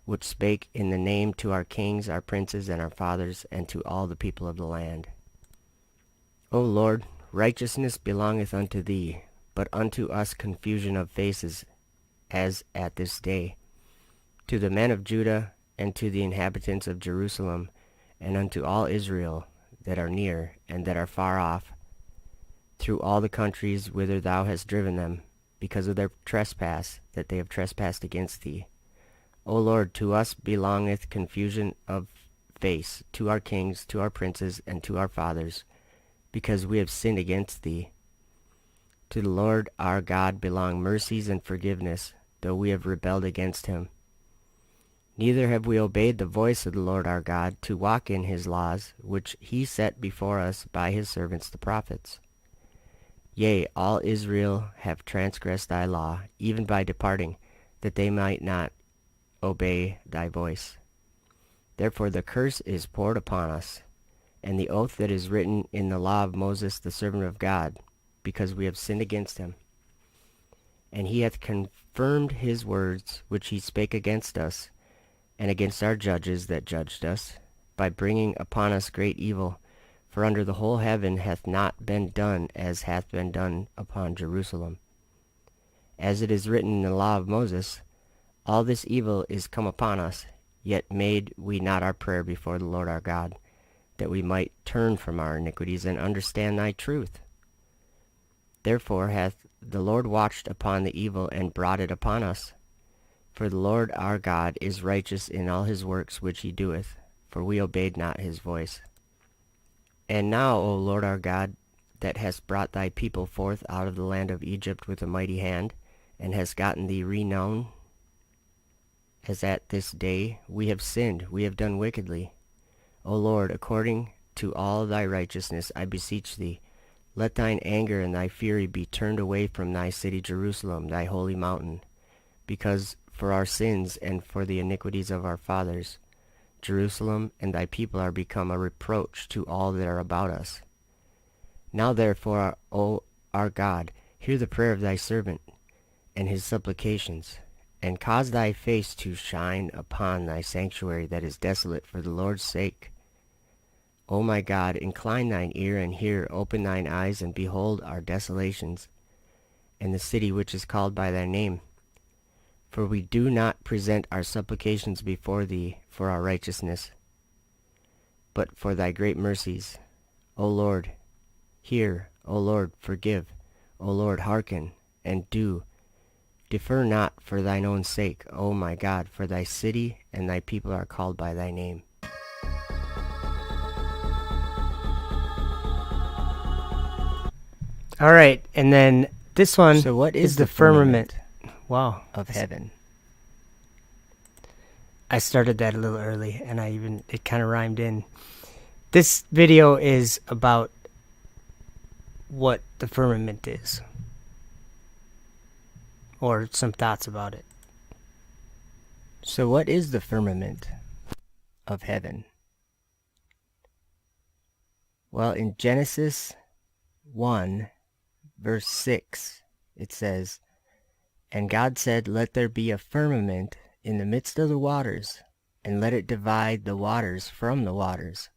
which spake in the name to our kings, our princes, and our fathers, and to all the people of the land. O Lord, righteousness belongeth unto thee, but unto us confusion of faces, as at this day, to the men of Judah, and to the inhabitants of Jerusalem, and unto all Israel that are near and that are far off, through all the countries whither thou hast driven them, because of their trespass that they have trespassed against thee. O Lord, to us belongeth confusion of face, to our kings, to our princes, and to our fathers, because we have sinned against thee. To the Lord our God belong mercies and forgiveness, though we have rebelled against him. Neither have we obeyed the voice of the Lord our God, to walk in his laws, which he set before us by his servants the prophets. Yea, all Israel have transgressed thy law, even by departing, that they might not obey thy voice. Therefore the curse is poured upon us, and the oath that is written in the law of Moses the servant of God, because we have sinned against him. And he hath confirmed his words which he spake against us, and against our judges that judged us, by bringing upon us great evil. For under the whole heaven hath not been done as hath been done upon Jerusalem. As it is written in the law of Moses, all this evil is come upon us, yet made we not our prayer before the Lord our God, that we might turn from our iniquities and understand thy truth. Therefore hath the Lord watched upon the evil and brought it upon us. For the Lord our God is righteous in all his works which he doeth, for we obeyed not his voice. And now, O Lord our God, that hast brought thy people forth out of the land of Egypt with a mighty hand, and hast gotten thee renown, as at this day we have sinned, we have done wickedly. O Lord, according to all thy righteousness, I beseech thee. Let thine anger and thy fury be turned away from thy city Jerusalem, thy holy mountain, because for our sins and for the iniquities of our fathers, Jerusalem and thy people are become a reproach to all that are about us. Now therefore, O our God, hear the prayer of thy servant and his supplications, and cause thy face to shine upon thy sanctuary that is desolate for the Lord's sake. O my God, incline thine ear and hear, open thine eyes and behold our desolations, and the city which is called by thy name. For we do not present our supplications before thee for our righteousness, but for thy great mercies. O Lord, hear. O Lord, forgive. O Lord, hearken, and do. Defer not for thine own sake, O my God, for thy city and thy people are called by thy name. All right, and then this one So what is the the firmament. Wow. of heaven? I started that a little early, and it kind of rhymed in. This video is about what the firmament is, or some thoughts about it. So what is the firmament of heaven? Well, in Genesis 1, verse 6, it says, And God said, Let there be a firmament in the midst of the waters, and let it divide the waters from the waters.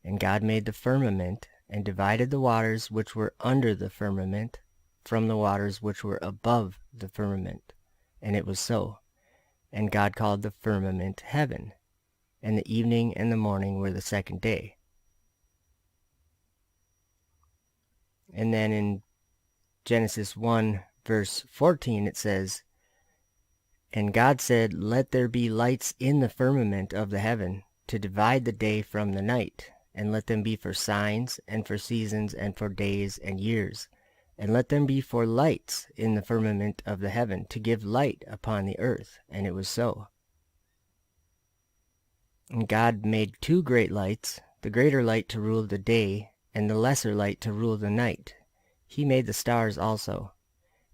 And God made the firmament, and divided the waters which were under the firmament from the waters which were above the firmament. And it was so. And God called the firmament heaven. And the evening and the morning were the second day. And then in Genesis 1, verse 14, it says, And God said, Let there be lights in the firmament of the heaven, to divide the day from the night, and let them be for signs, and for seasons, and for days and years. And let them be for lights in the firmament of the heaven, to give light upon the earth. And it was so. And God made two great lights, the greater light to rule the day, and the lesser light to rule the night. He made the stars also.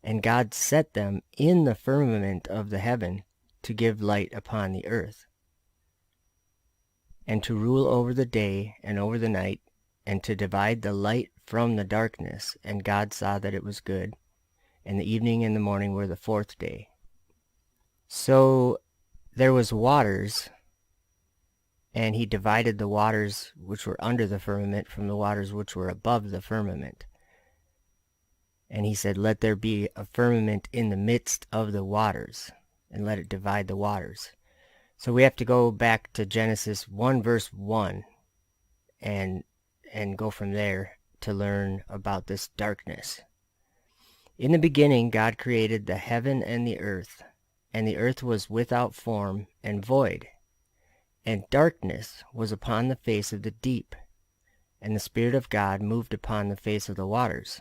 And God set them in the firmament of the heaven to give light upon the earth, and to rule over the day and over the night, and to divide the light from the darkness. And God saw that it was good. And the evening and the morning were the fourth day. So there was waters, and he divided the waters which were under the firmament from the waters which were above the firmament. And he said, Let there be a firmament in the midst of the waters, and let it divide the waters. So we have to go back to Genesis 1, verse 1, and go from there to learn about this darkness. In the beginning, God created the heaven and the earth was without form and void, and darkness was upon the face of the deep, and the Spirit of God moved upon the face of the waters.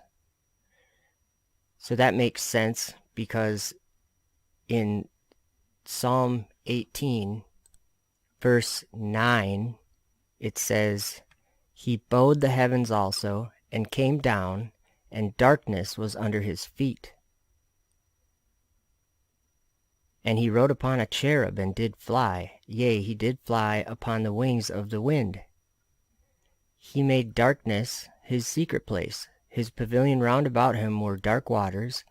So that makes sense, because in Psalm 18, verse 9, it says, He bowed the heavens also, and came down, and darkness was under his feet. And he rode upon a cherub, and did fly, yea, he did fly upon the wings of the wind. He made darkness his secret place. His pavilion round about him were dark waters,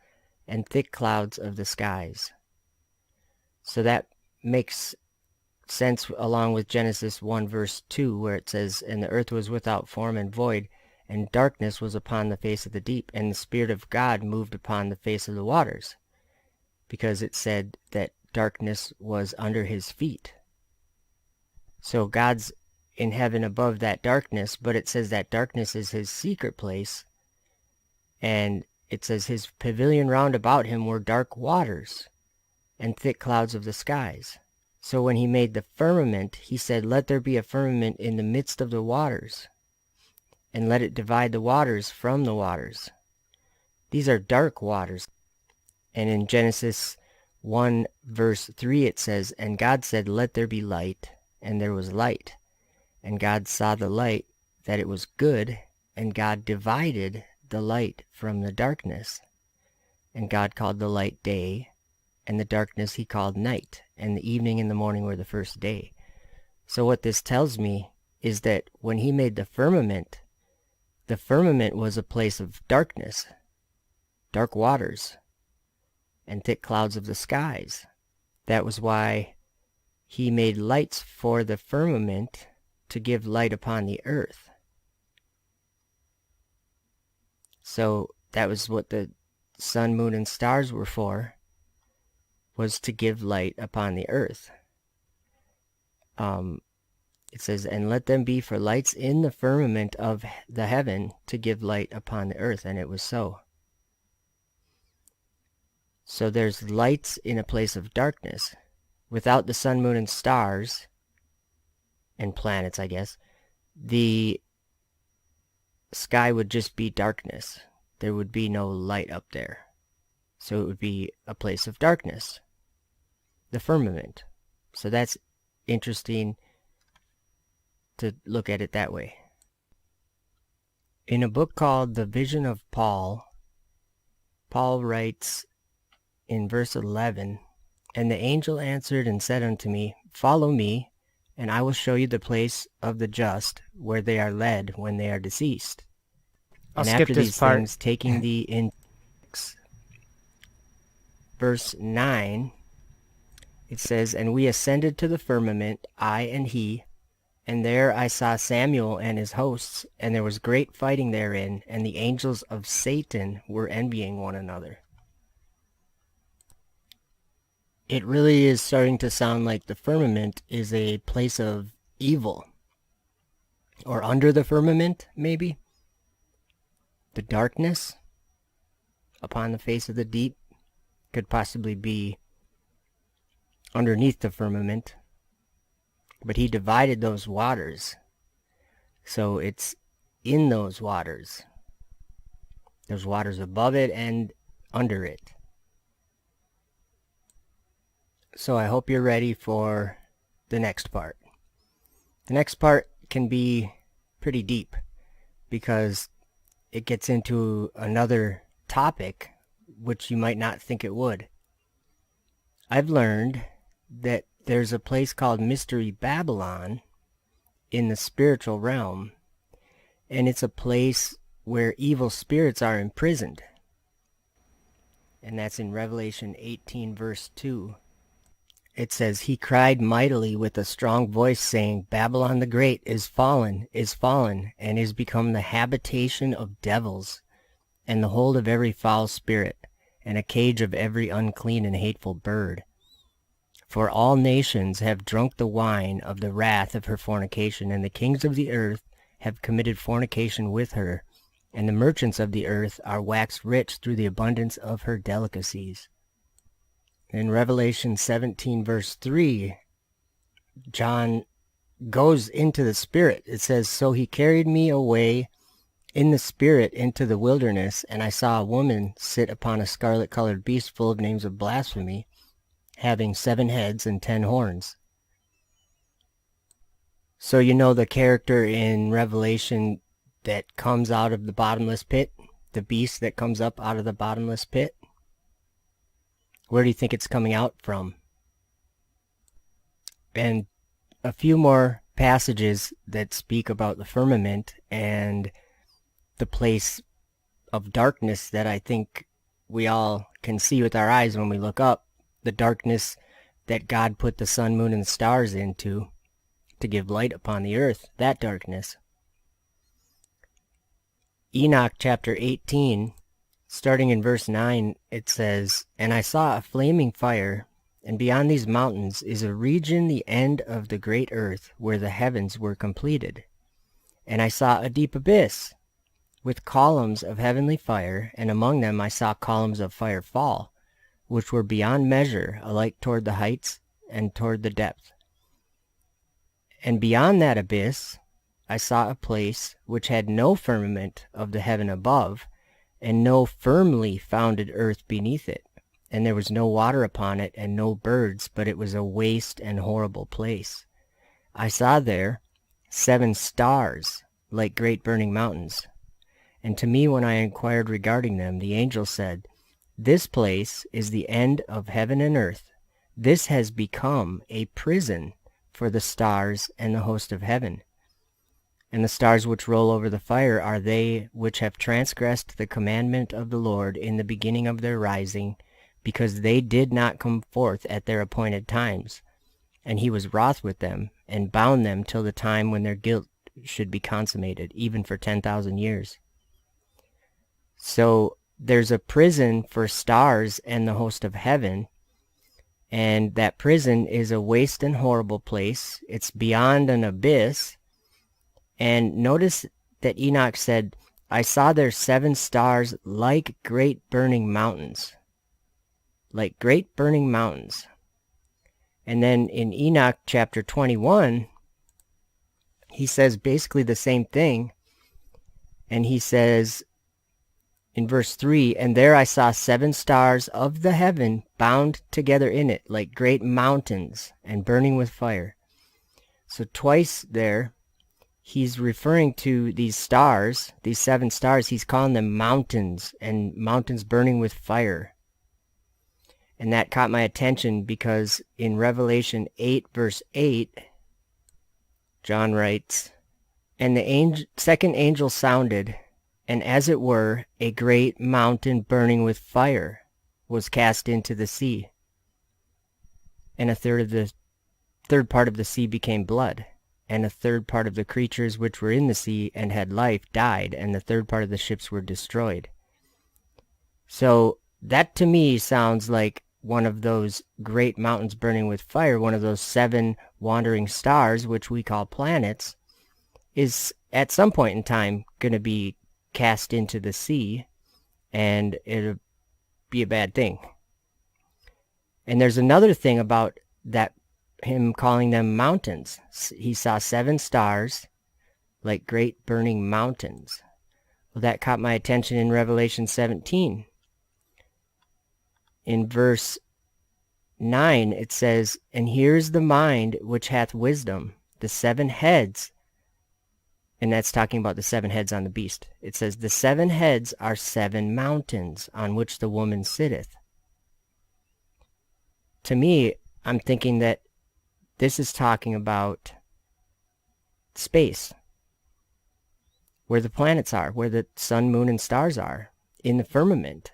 and thick clouds of the skies. So that makes sense along with Genesis 1 verse 2, where it says, And the earth was without form and void, and darkness was upon the face of the deep, and the Spirit of God moved upon the face of the waters, because it said that darkness was under his feet. So God's in heaven above that darkness, but it says that darkness is his secret place, and it says his pavilion round about him were dark waters and thick clouds of the skies. So when he made the firmament, he said, Let there be a firmament in the midst of the waters, and let it divide the waters from the waters. These are dark waters. And in Genesis 1 verse 3 it says, And God said, Let there be light, and there was light. And God saw the light, that it was good, and God divided the light from the darkness. And God called the light day, and the darkness he called night, and the evening and the morning were the first day. So what this tells me is that when he made the firmament was a place of darkness, dark waters, and thick clouds of the skies. That was why he made lights for the firmament to give light upon the earth. So that was what the sun, moon, and stars were for, was to give light upon the earth. It says, and let them be for lights in the firmament of the heaven to give light upon the earth. And it was so. So there's lights in a place of darkness. Without the sun, moon, and stars, and planets, I guess, the sky would just be darkness. There would be no light up there. So it would be a place of darkness. The firmament. So that's interesting to look at it that way. In a book called The Vision of Paul, Paul writes in verse 11, and the angel answered and said unto me, follow me, and I will show you the place of the just, where they are led when they are deceased. I'll And skip after this these part. things, taking thee in. Verse 9, it says, and we ascended to the firmament, I and he, and there I saw Samuel and his hosts, and there was great fighting therein, and the angels of Satan were envying one another. It really is starting to sound like the firmament is a place of evil. Or under the firmament, maybe? The darkness upon the face of the deep could possibly be underneath the firmament. But he divided those waters. So it's in those waters. There's waters above it and under it. So I hope you're ready for the next part. The next part can be pretty deep because it gets into another topic which you might not think it would. I've learned that there's a place called Mystery Babylon in the spiritual realm, and it's a place where evil spirits are imprisoned. And that's in Revelation 18 verse 2. It says, he cried mightily with a strong voice, saying, Babylon the Great is fallen, and is become the habitation of devils, and the hold of every foul spirit, and a cage of every unclean and hateful bird. For all nations have drunk the wine of the wrath of her fornication, and the kings of the earth have committed fornication with her, and the merchants of the earth are waxed rich through the abundance of her delicacies. In Revelation 17 verse 3, John goes into the Spirit. It says, so he carried me away in the Spirit into the wilderness, and I saw a woman sit upon a scarlet-colored beast full of names of blasphemy, having 7 heads and 10 horns. So you know the character in Revelation that comes out of the bottomless pit? The beast that comes up out of the bottomless pit? Where do you think it's coming out from? And a few more passages that speak about the firmament and the place of darkness that I think we all can see with our eyes when we look up. The darkness that God put the sun, moon, and stars into to give light upon the earth. That darkness. Enoch chapter 18, starting in verse 9, it says, and I saw a flaming fire, and beyond these mountains is a region the end of the great earth, where the heavens were completed. And I saw a deep abyss, with columns of heavenly fire, and among them I saw columns of fire fall, which were beyond measure, alike toward the heights and toward the depth. And beyond that abyss I saw a place which had no firmament of the heaven above, and no firmly founded earth beneath it, and there was no water upon it, and no birds, but it was a waste and horrible place. I saw there 7 stars, like great burning mountains. And to me, when I inquired regarding them, the angel said, This place is the end of heaven and earth. This has become a prison for the stars and the host of heaven. And the stars which roll over the fire are they which have transgressed the commandment of the Lord in the beginning of their rising, because they did not come forth at their appointed times. And he was wroth with them, and bound them till the time when their guilt should be consummated, even for 10,000 years. So there's a prison for stars and the host of heaven, and that prison is a waste and horrible place. It's beyond an abyss. And notice that Enoch said, I saw their 7 stars like great burning mountains. Like great burning mountains. And then in Enoch chapter 21, he says basically the same thing. And he says in verse 3, And there I saw 7 stars of the heaven bound together in it, like great mountains, and burning with fire. So twice there, he's referring to these stars, these 7 stars, he's calling them mountains, and mountains burning with fire. And that caught my attention because in Revelation 8 verse 8, John writes, And the second angel sounded, and as it were, a great mountain burning with fire was cast into the sea. And a third part of the sea became blood, and a third part of the creatures which were in the sea and had life died, and the third part of the ships were destroyed. So that to me sounds like one of those great mountains burning with fire, one of those 7 wandering stars, which we call planets, is at some point in time going to be cast into the sea, and it'll be a bad thing. And there's another thing about that, him calling them mountains. He saw 7 stars like great burning mountains. Well, that caught my attention in Revelation 17. In verse 9 it says, And here's the mind which hath wisdom, the 7 heads. And that's talking about the 7 heads on the beast. It says, The 7 heads are 7 mountains on which the woman sitteth. To me, I'm thinking that this is talking about space, where the planets are, where the sun, moon, and stars are, in the firmament,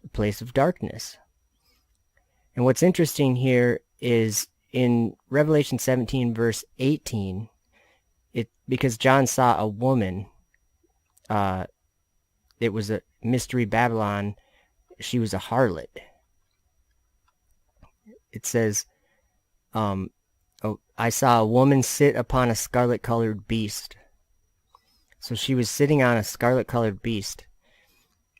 a place of darkness. And what's interesting here is in Revelation 17 verse 18, because John saw a woman, it was a mystery Babylon, she was a harlot. It says, I saw a woman sit upon a scarlet-colored beast. So she was sitting on a scarlet-colored beast.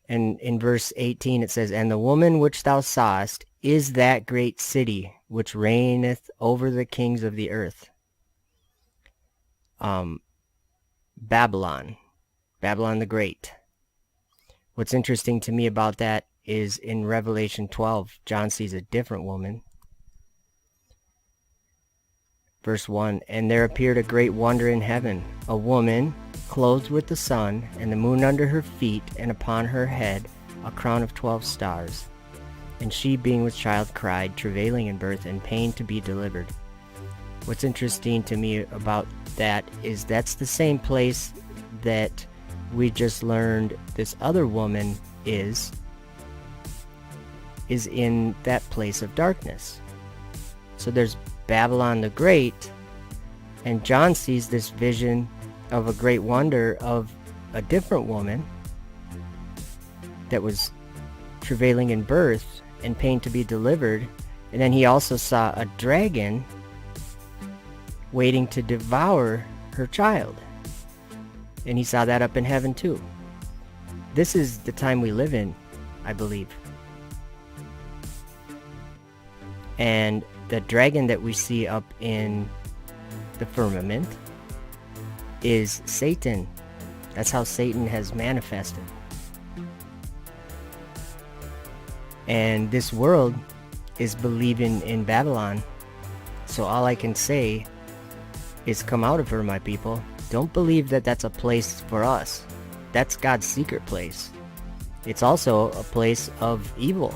And in verse 18 it says, And the woman which thou sawest is that great city which reigneth over the kings of the earth. Babylon the Great. What's interesting to me about that is in Revelation 12, John sees a different woman. Verse 1, And there appeared a great wonder in heaven, a woman clothed with the sun, and the moon under her feet, and upon her head a crown of 12 stars. And she, being with child, cried, travailing in birth, and pain to be delivered. What's interesting to me about that is that's the same place that we just learned this other woman is in that place of darkness. So there's Babylon the Great, and John sees this vision of a great wonder of a different woman that was travailing in birth and pain to be delivered. And then he also saw a dragon waiting to devour her child. And he saw that up in heaven too. This is the time we live in, I believe. And the dragon that we see up in the firmament is Satan. That's how Satan has manifested. And this world is believing in Babylon. So all I can say is, come out of her, my people. Don't believe that that's a place for us. That's God's secret place. It's also a place of evil.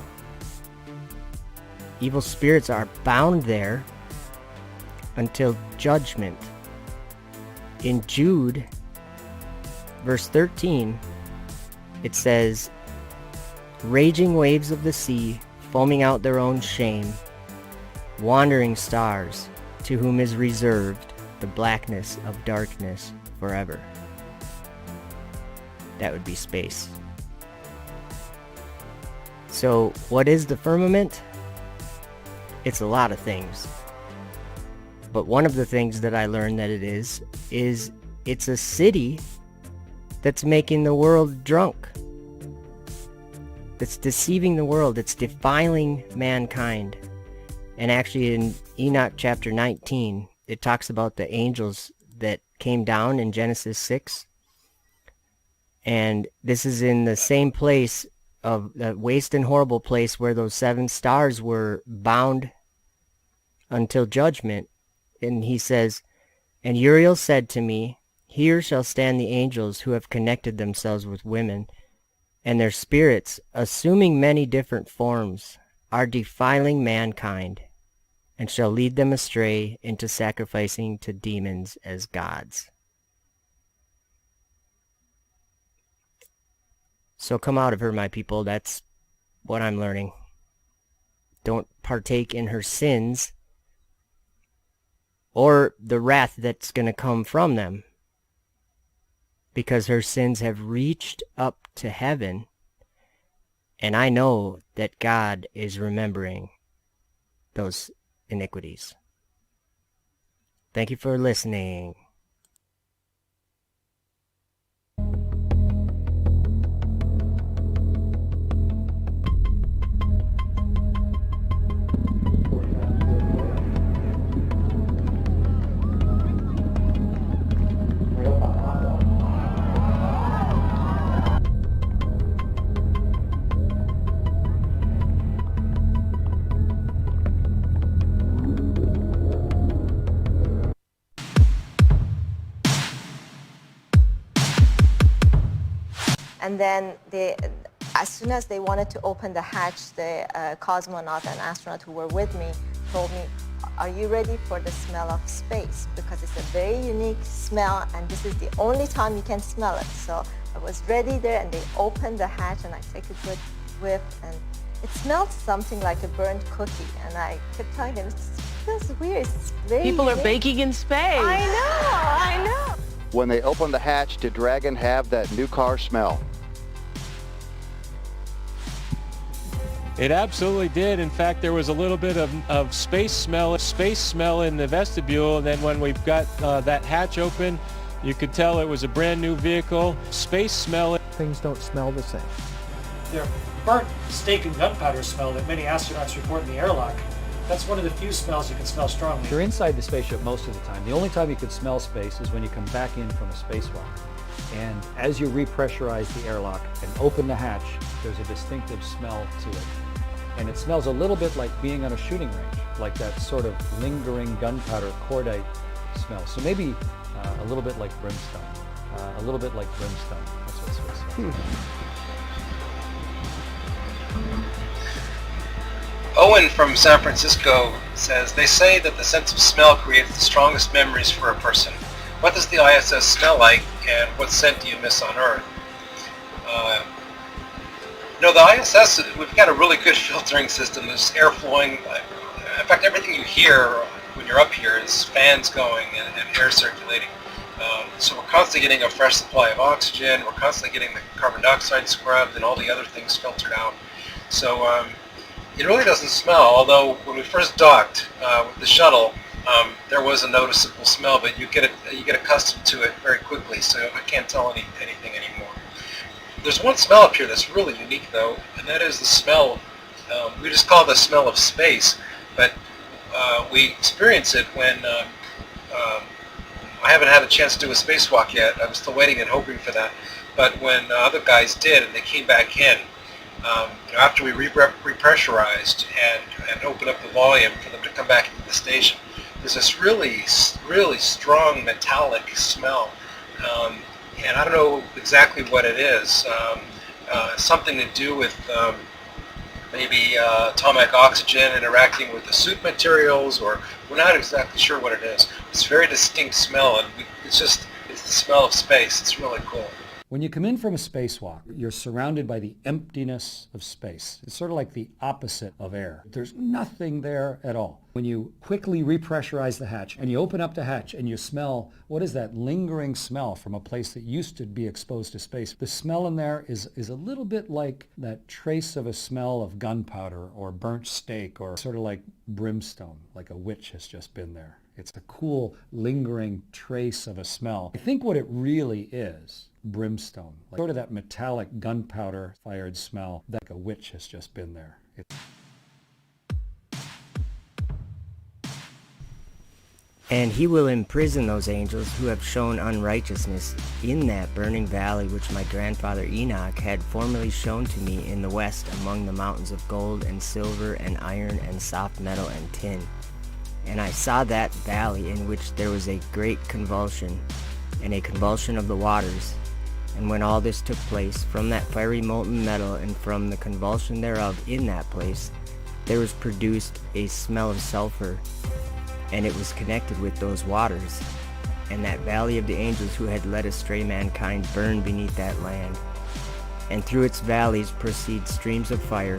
Evil spirits are bound there until judgment. In Jude, verse 13, it says, raging waves of the sea, foaming out their own shame, wandering stars, to whom is reserved the blackness of darkness forever. That would be space. So, what is the firmament? It's a lot of things. But one of the things that I learned that it is it's a city that's making the world drunk. It's deceiving the world. It's defiling mankind. And actually in Enoch chapter 19, it talks about the angels that came down in Genesis 6. And this is in the same place of the waste and horrible place where those 7 stars were bound until judgment. And he says, and Uriel said to me, here shall stand the angels who have connected themselves with women, and their spirits, assuming many different forms, are defiling mankind, and shall lead them astray into sacrificing to demons as gods. So come out of her, my people. That's what I'm learning. Don't partake in her sins or the wrath that's going to come from them, because her sins have reached up to heaven, and I know that God is remembering those iniquities. Thank you for listening. And then as soon as they wanted to open the hatch, the cosmonaut and astronaut who were with me told me, are you ready for the smell of space? Because it's a very unique smell, and this is the only time you can smell it. So I was ready there, and they opened the hatch, and I took a good whiff, and it smelled something like a burnt cookie. And I kept telling them, it smells weird. It's very People unique. are baking in space. I know. When they opened the hatch, did Dragon have that new car smell? It absolutely did. In fact, there was a little bit of space smell in the vestibule. And then when we got that hatch open, you could tell it was a brand new vehicle. Space smell. Things don't smell the same. Their burnt steak and gunpowder smell that many astronauts report in the airlock. That's one of the few smells you can smell strongly. You're inside the spaceship most of the time. The only time you can smell space is when you come back in from a spacewalk. And as you repressurize the airlock and open the hatch, there's a distinctive smell to it. And it smells a little bit like being on a shooting range, like that sort of lingering gunpowder cordite smell. So maybe a little bit like brimstone. That's what it smells like. Owen from San Francisco says, they say that the sense of smell creates the strongest memories for a person. What does the ISS smell like, and what scent do you miss on Earth? The ISS, we've got a really good filtering system. There's air flowing. In fact, everything you hear when you're up here is fans going and air circulating. So we're constantly getting a fresh supply of oxygen. We're constantly getting the carbon dioxide scrubbed and all the other things filtered out. So it really doesn't smell, although when we first docked with the shuttle, there was a noticeable smell, but you get accustomed to it very quickly, so I can't tell anything anymore. There's one smell up here that's really unique, though, and that is the smell. We just call it the smell of space, but we experience it when I haven't had a chance to do a spacewalk yet. I'm still waiting and hoping for that. But when other guys did, and they came back in, after we repressurized and opened up the volume for them to come back into the station, there's this really, really strong metallic smell and I don't know exactly what it is. Something to do with maybe atomic oxygen interacting with the suit materials, or we're not exactly sure what it is. It's a very distinct smell, and it's the smell of space. It's really cool. When you come in from a spacewalk, you're surrounded by the emptiness of space. It's sort of like the opposite of air. There's nothing there at all. When you quickly repressurize the hatch and you open up the hatch and you smell, what is that lingering smell from a place that used to be exposed to space? The smell in there is a little bit like that trace of a smell of gunpowder or burnt steak, or sort of like brimstone, like a witch has just been there. It's a cool, lingering trace of a smell. I think what it really is, brimstone, like sort of that metallic gunpowder-fired smell, like a witch has just been there. And he will imprison those angels who have shown unrighteousness in that burning valley which my grandfather Enoch had formerly shown to me in the west among the mountains of gold and silver and iron and soft metal and tin. And I saw that valley in which there was a great convulsion, and a convulsion of the waters. And when all this took place, from that fiery molten metal and from the convulsion thereof in that place, there was produced a smell of sulfur, and it was connected with those waters. And that valley of the angels who had led astray mankind burned beneath that land. And through its valleys proceed streams of fire,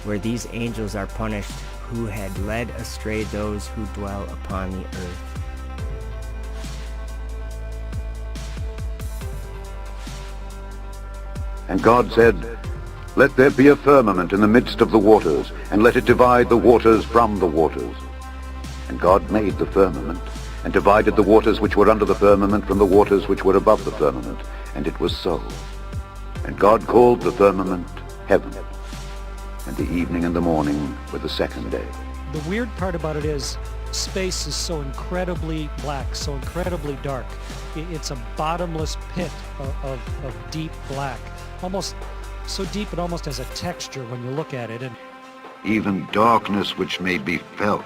where these angels are punished, who had led astray those who dwell upon the earth. And God said, "Let there be a firmament in the midst of the waters, and let it divide the waters from the waters." And God made the firmament, and divided the waters which were under the firmament from the waters which were above the firmament. And it was so. And God called the firmament heaven. And the evening and the morning were the second day. The weird part about it is space is so incredibly black, so incredibly dark. It's a bottomless pit of deep black. Almost so deep it almost has a texture when you look at it. And Even darkness which may be felt.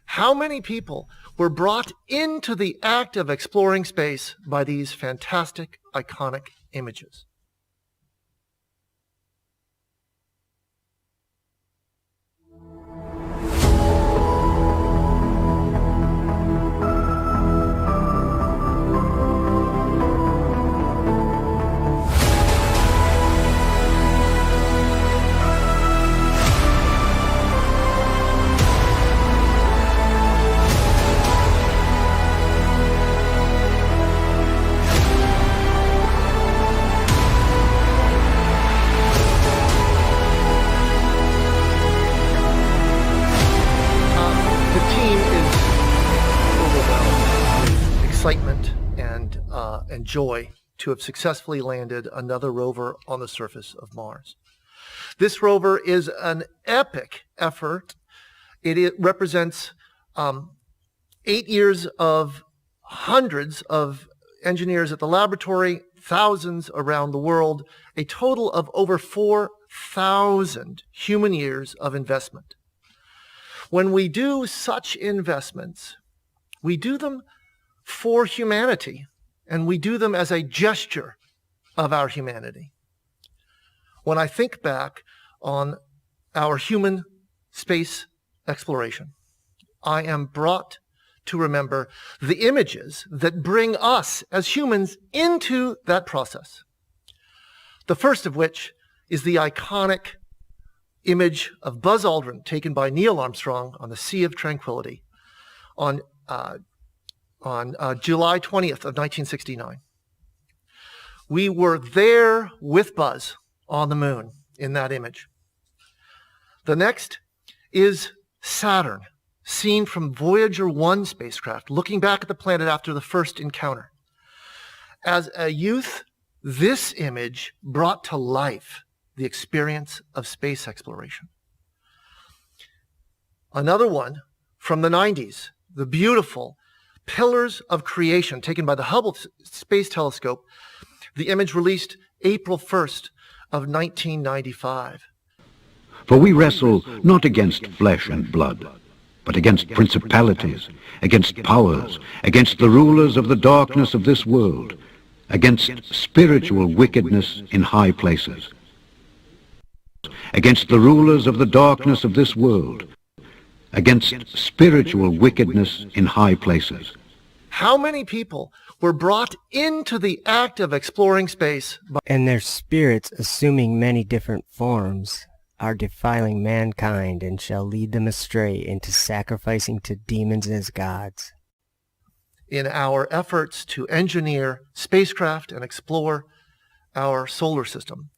How many people were brought into the act of exploring space by these fantastic, iconic images? Excitement and joy to have successfully landed another rover on the surface of Mars. This rover is an epic effort. It represents 8 years of hundreds of engineers at the laboratory, thousands around the world, a total of over 4,000 human years of investment. When we do such investments, we do them for humanity, and we do them as a gesture of our humanity. When I think back on our human space exploration, I am brought to remember the images that bring us as humans into that process. The first of which is the iconic image of Buzz Aldrin taken by Neil Armstrong on the Sea of Tranquility on July 20th of 1969. We were there with Buzz on the moon in that image. The next is Saturn, seen from Voyager 1 spacecraft, looking back at the planet after the first encounter. As a youth, this image brought to life the experience of space exploration. Another one from the 90s, the beautiful Pillars of Creation, taken by the Hubble Space Telescope, The image released April 1st of 1995. For we wrestle not against flesh and blood, but against principalities, against powers, against the rulers of the darkness of this world, against spiritual wickedness in high places. Against the rulers of the darkness of this world, against spiritual wickedness in high places. How many people were brought into the act of exploring space? And their spirits, assuming many different forms, are defiling mankind and shall lead them astray into sacrificing to demons as gods. In our efforts to engineer spacecraft and explore our solar system.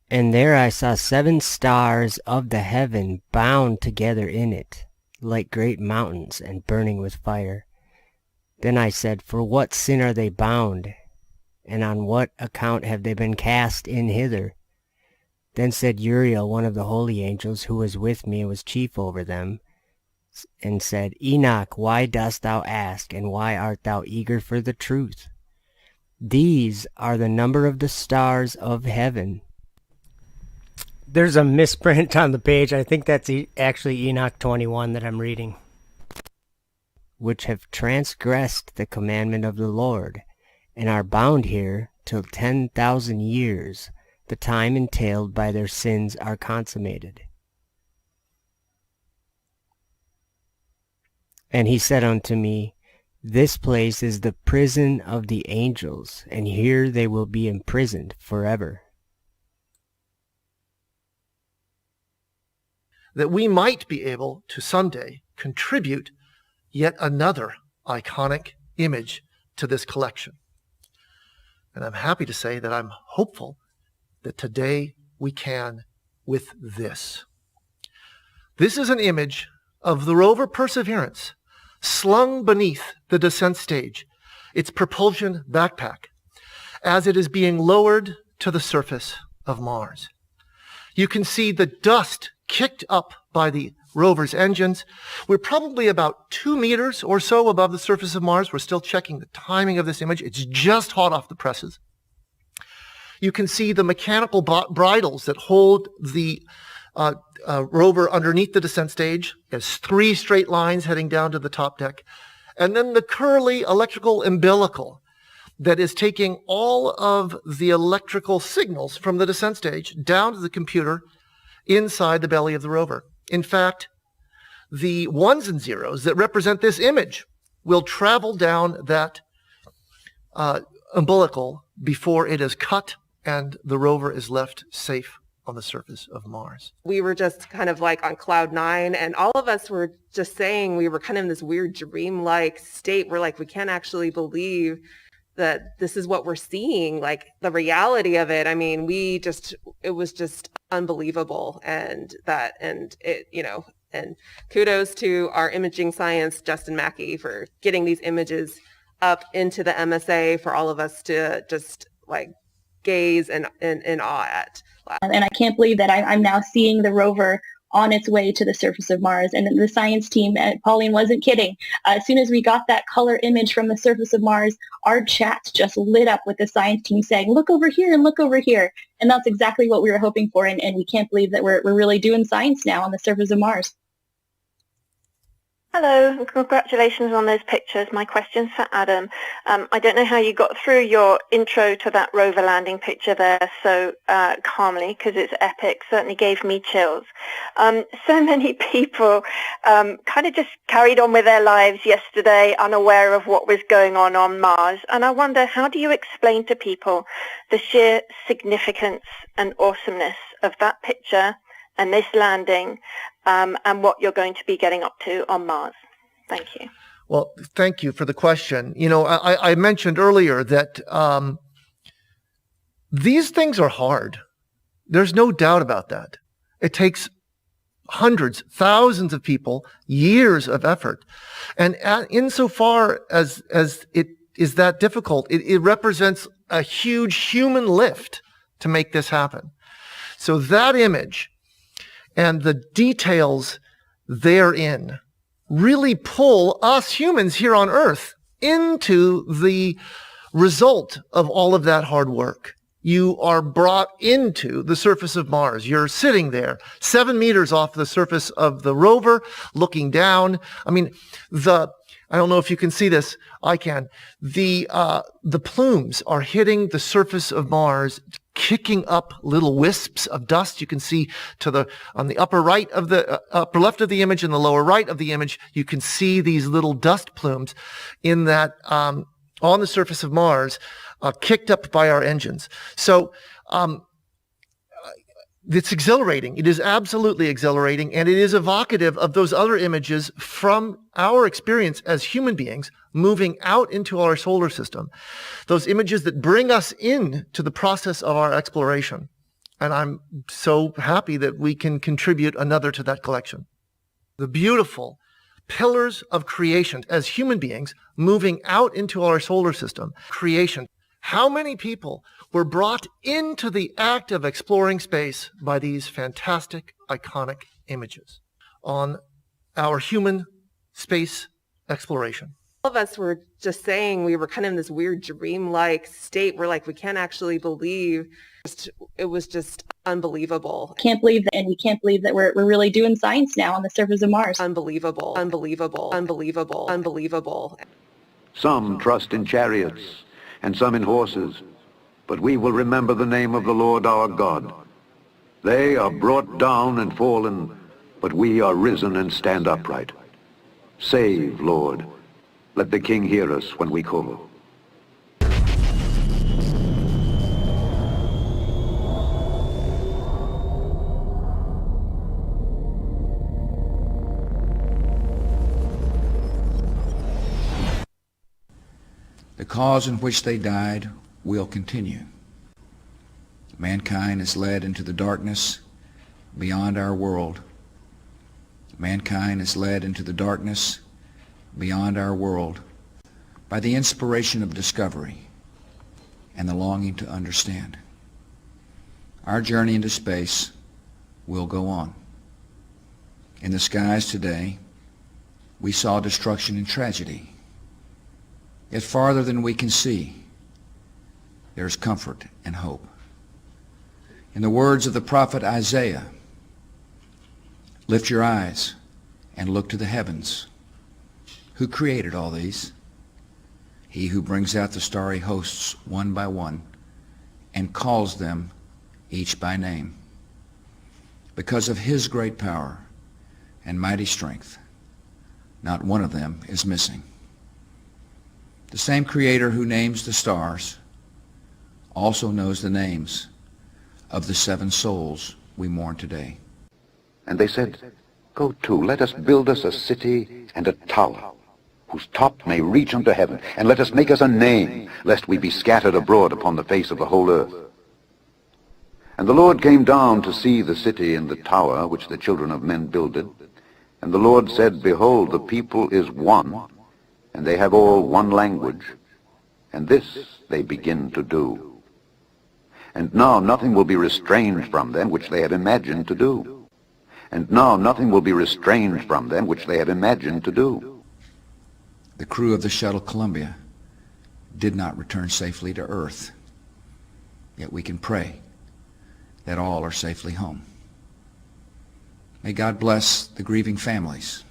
And there I saw 7 stars of the heaven bound together in it, like great mountains and burning with fire. Then I said, for what sin are they bound? And on what account have they been cast in hither? Then said Uriel, one of the holy angels, who was with me and was chief over them, and said, Enoch, why dost thou ask, and why art thou eager for the truth? These are the number of the stars of heaven. There's a misprint on the page. I think that's actually Enoch 21 that I'm reading. Which have transgressed the commandment of the Lord, and are bound here till 10,000 years, the time entailed by their sins are consummated. And he said unto me, this place is the prison of the angels, and here they will be imprisoned forever. That we might be able to someday contribute yet another iconic image to this collection. And I'm happy to say that I'm hopeful that today we can with this. This is an image of the rover Perseverance slung beneath the descent stage, its propulsion backpack, as it is being lowered to the surface of Mars. You can see the dust kicked up by the rover's engines. We're probably about 2 meters or so above the surface of Mars. We're still checking the timing of this image. It's just hot off the presses. You can see the mechanical bridles that hold the rover underneath the descent stage. There's 3 straight lines heading down to the top deck. And then the curly electrical umbilical that is taking all of the electrical signals from the descent stage down to the computer inside the belly of the rover. In fact, the 1s and 0s that represent this image will travel down that umbilical before it is cut and the rover is left safe on the surface of Mars. We were just kind of like on cloud 9, and all of us were just saying we were kind of in this weird dream-like state where like we can't actually believe that this is what we're seeing, like the reality of it. I mean, it was just unbelievable. And kudos to our imaging science, Justin Mackey, for getting these images up into the MSA for all of us to just like gaze in awe at. And I can't believe that I'm now seeing the rover on its way to the surface of Mars. And the science team, Pauline wasn't kidding. As soon as we got that color image from the surface of Mars, our chats just lit up with the science team saying, look over here and look over here. And that's exactly what we were hoping for. And we can't believe that we're really doing science now on the surface of Mars. Hello, congratulations on those pictures. My question's for Adam. I don't know how you got through your intro to that rover landing picture there so calmly, because it's epic. Certainly gave me chills. So many people kind of just carried on with their lives yesterday, unaware of what was going on Mars. And I wonder, how do you explain to people the sheer significance and awesomeness of that picture and this landing, and what you're going to be getting up to on Mars? Thank you. Well, thank you for the question. You know, I mentioned earlier that these things are hard. There's no doubt about that. It takes hundreds, thousands of people, years of effort. And insofar as it is that difficult, it represents a huge human lift to make this happen. So that image and the details therein really pull us humans here on Earth into the result of all of that hard work. You are brought into the surface of Mars. You're sitting there 7 meters off the surface of the rover, looking down. I mean, I don't know if you can see this. I can. The plumes are hitting the surface of Mars, kicking up little wisps of dust. You can see on the upper right of the upper left of the image and the lower right of the image, you can see these little dust plumes in that on the surface of Mars, kicked up by our engines. So it's exhilarating. It is absolutely exhilarating, and it is evocative of those other images from our experience as human beings moving out into our solar system. Those images that bring us into the process of our exploration. And I'm so happy that we can contribute another to that collection. The beautiful pillars of creation as human beings moving out into our solar system. Creation. How many people were brought into the act of exploring space by these fantastic, iconic images on our human space exploration? All of us were just saying we were kind of in this weird dream-like state where we can't actually believe. It was just unbelievable. Can't believe that, and we can't believe that we're really doing science now on the surface of Mars. Unbelievable, unbelievable, unbelievable, unbelievable. Some trust in chariots and some in horses, but we will remember the name of the Lord our God. They are brought down and fallen, but we are risen and stand upright. Save, Lord. Let the King hear us when we call. The cause in which they died will continue. Mankind is led into the darkness beyond our world. Mankind is led into the darkness beyond our world by the inspiration of discovery and the longing to understand. Our journey into space will go on. In the skies today, we saw destruction and tragedy. Yet farther than we can see, there is comfort and hope. In the words of the prophet Isaiah, lift your eyes and look to the heavens. Who created all these? He who brings out the starry hosts one by one and calls them each by name. Because of his great power and mighty strength, not one of them is missing. The same Creator who names the stars also knows the names of the 7 souls we mourn today. And they said, Go to, let us build us a city and a tower, whose top may reach unto heaven, and let us make us a name, lest we be scattered abroad upon the face of the whole earth. And the Lord came down to see the city and the tower which the children of men builded. And the Lord said, Behold, the people is one, and they have all one language, and this they begin to do. And now nothing will be restrained from them which they have imagined to do. And now nothing will be restrained from them which they have imagined to do. The crew of the shuttle Columbia did not return safely to Earth, yet we can pray that all are safely home. May God bless the grieving families,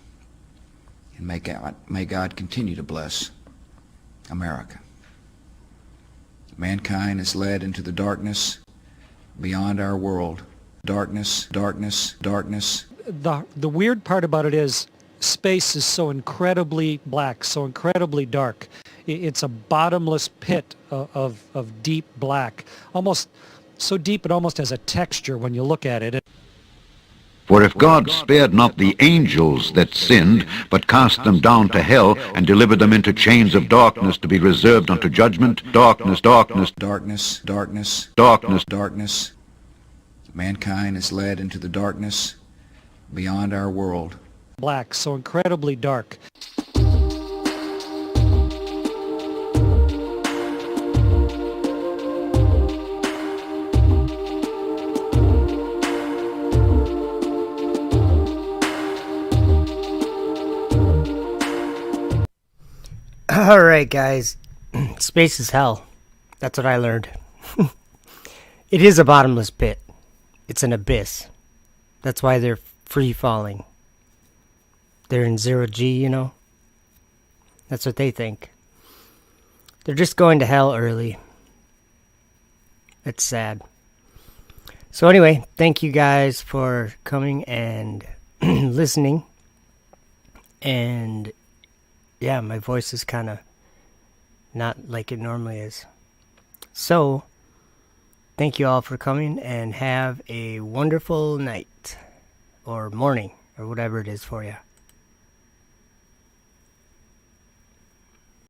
and may God continue to bless America. Mankind is led into the darkness beyond our world. Darkness, darkness, darkness. The weird part about it is space is so incredibly black, so incredibly dark. It's a bottomless pit of deep black, almost so deep it almost has a texture when you look at it. For if God spared not the angels that sinned, but cast them down to hell, and delivered them into chains of darkness to be reserved unto judgment, darkness, darkness, darkness, darkness, darkness, darkness. Mankind is led into the darkness beyond our world. Black, so incredibly dark. All right, guys. Space is hell. That's what I learned. It is a bottomless pit. It's an abyss. That's why they're free falling. They're in 0G, you know? That's what they think. They're just going to hell early. It's sad. So anyway, thank you guys for coming and listening. And yeah, my voice is kind of not like it normally is. So, thank you all for coming and have a wonderful night or morning or whatever it is for you.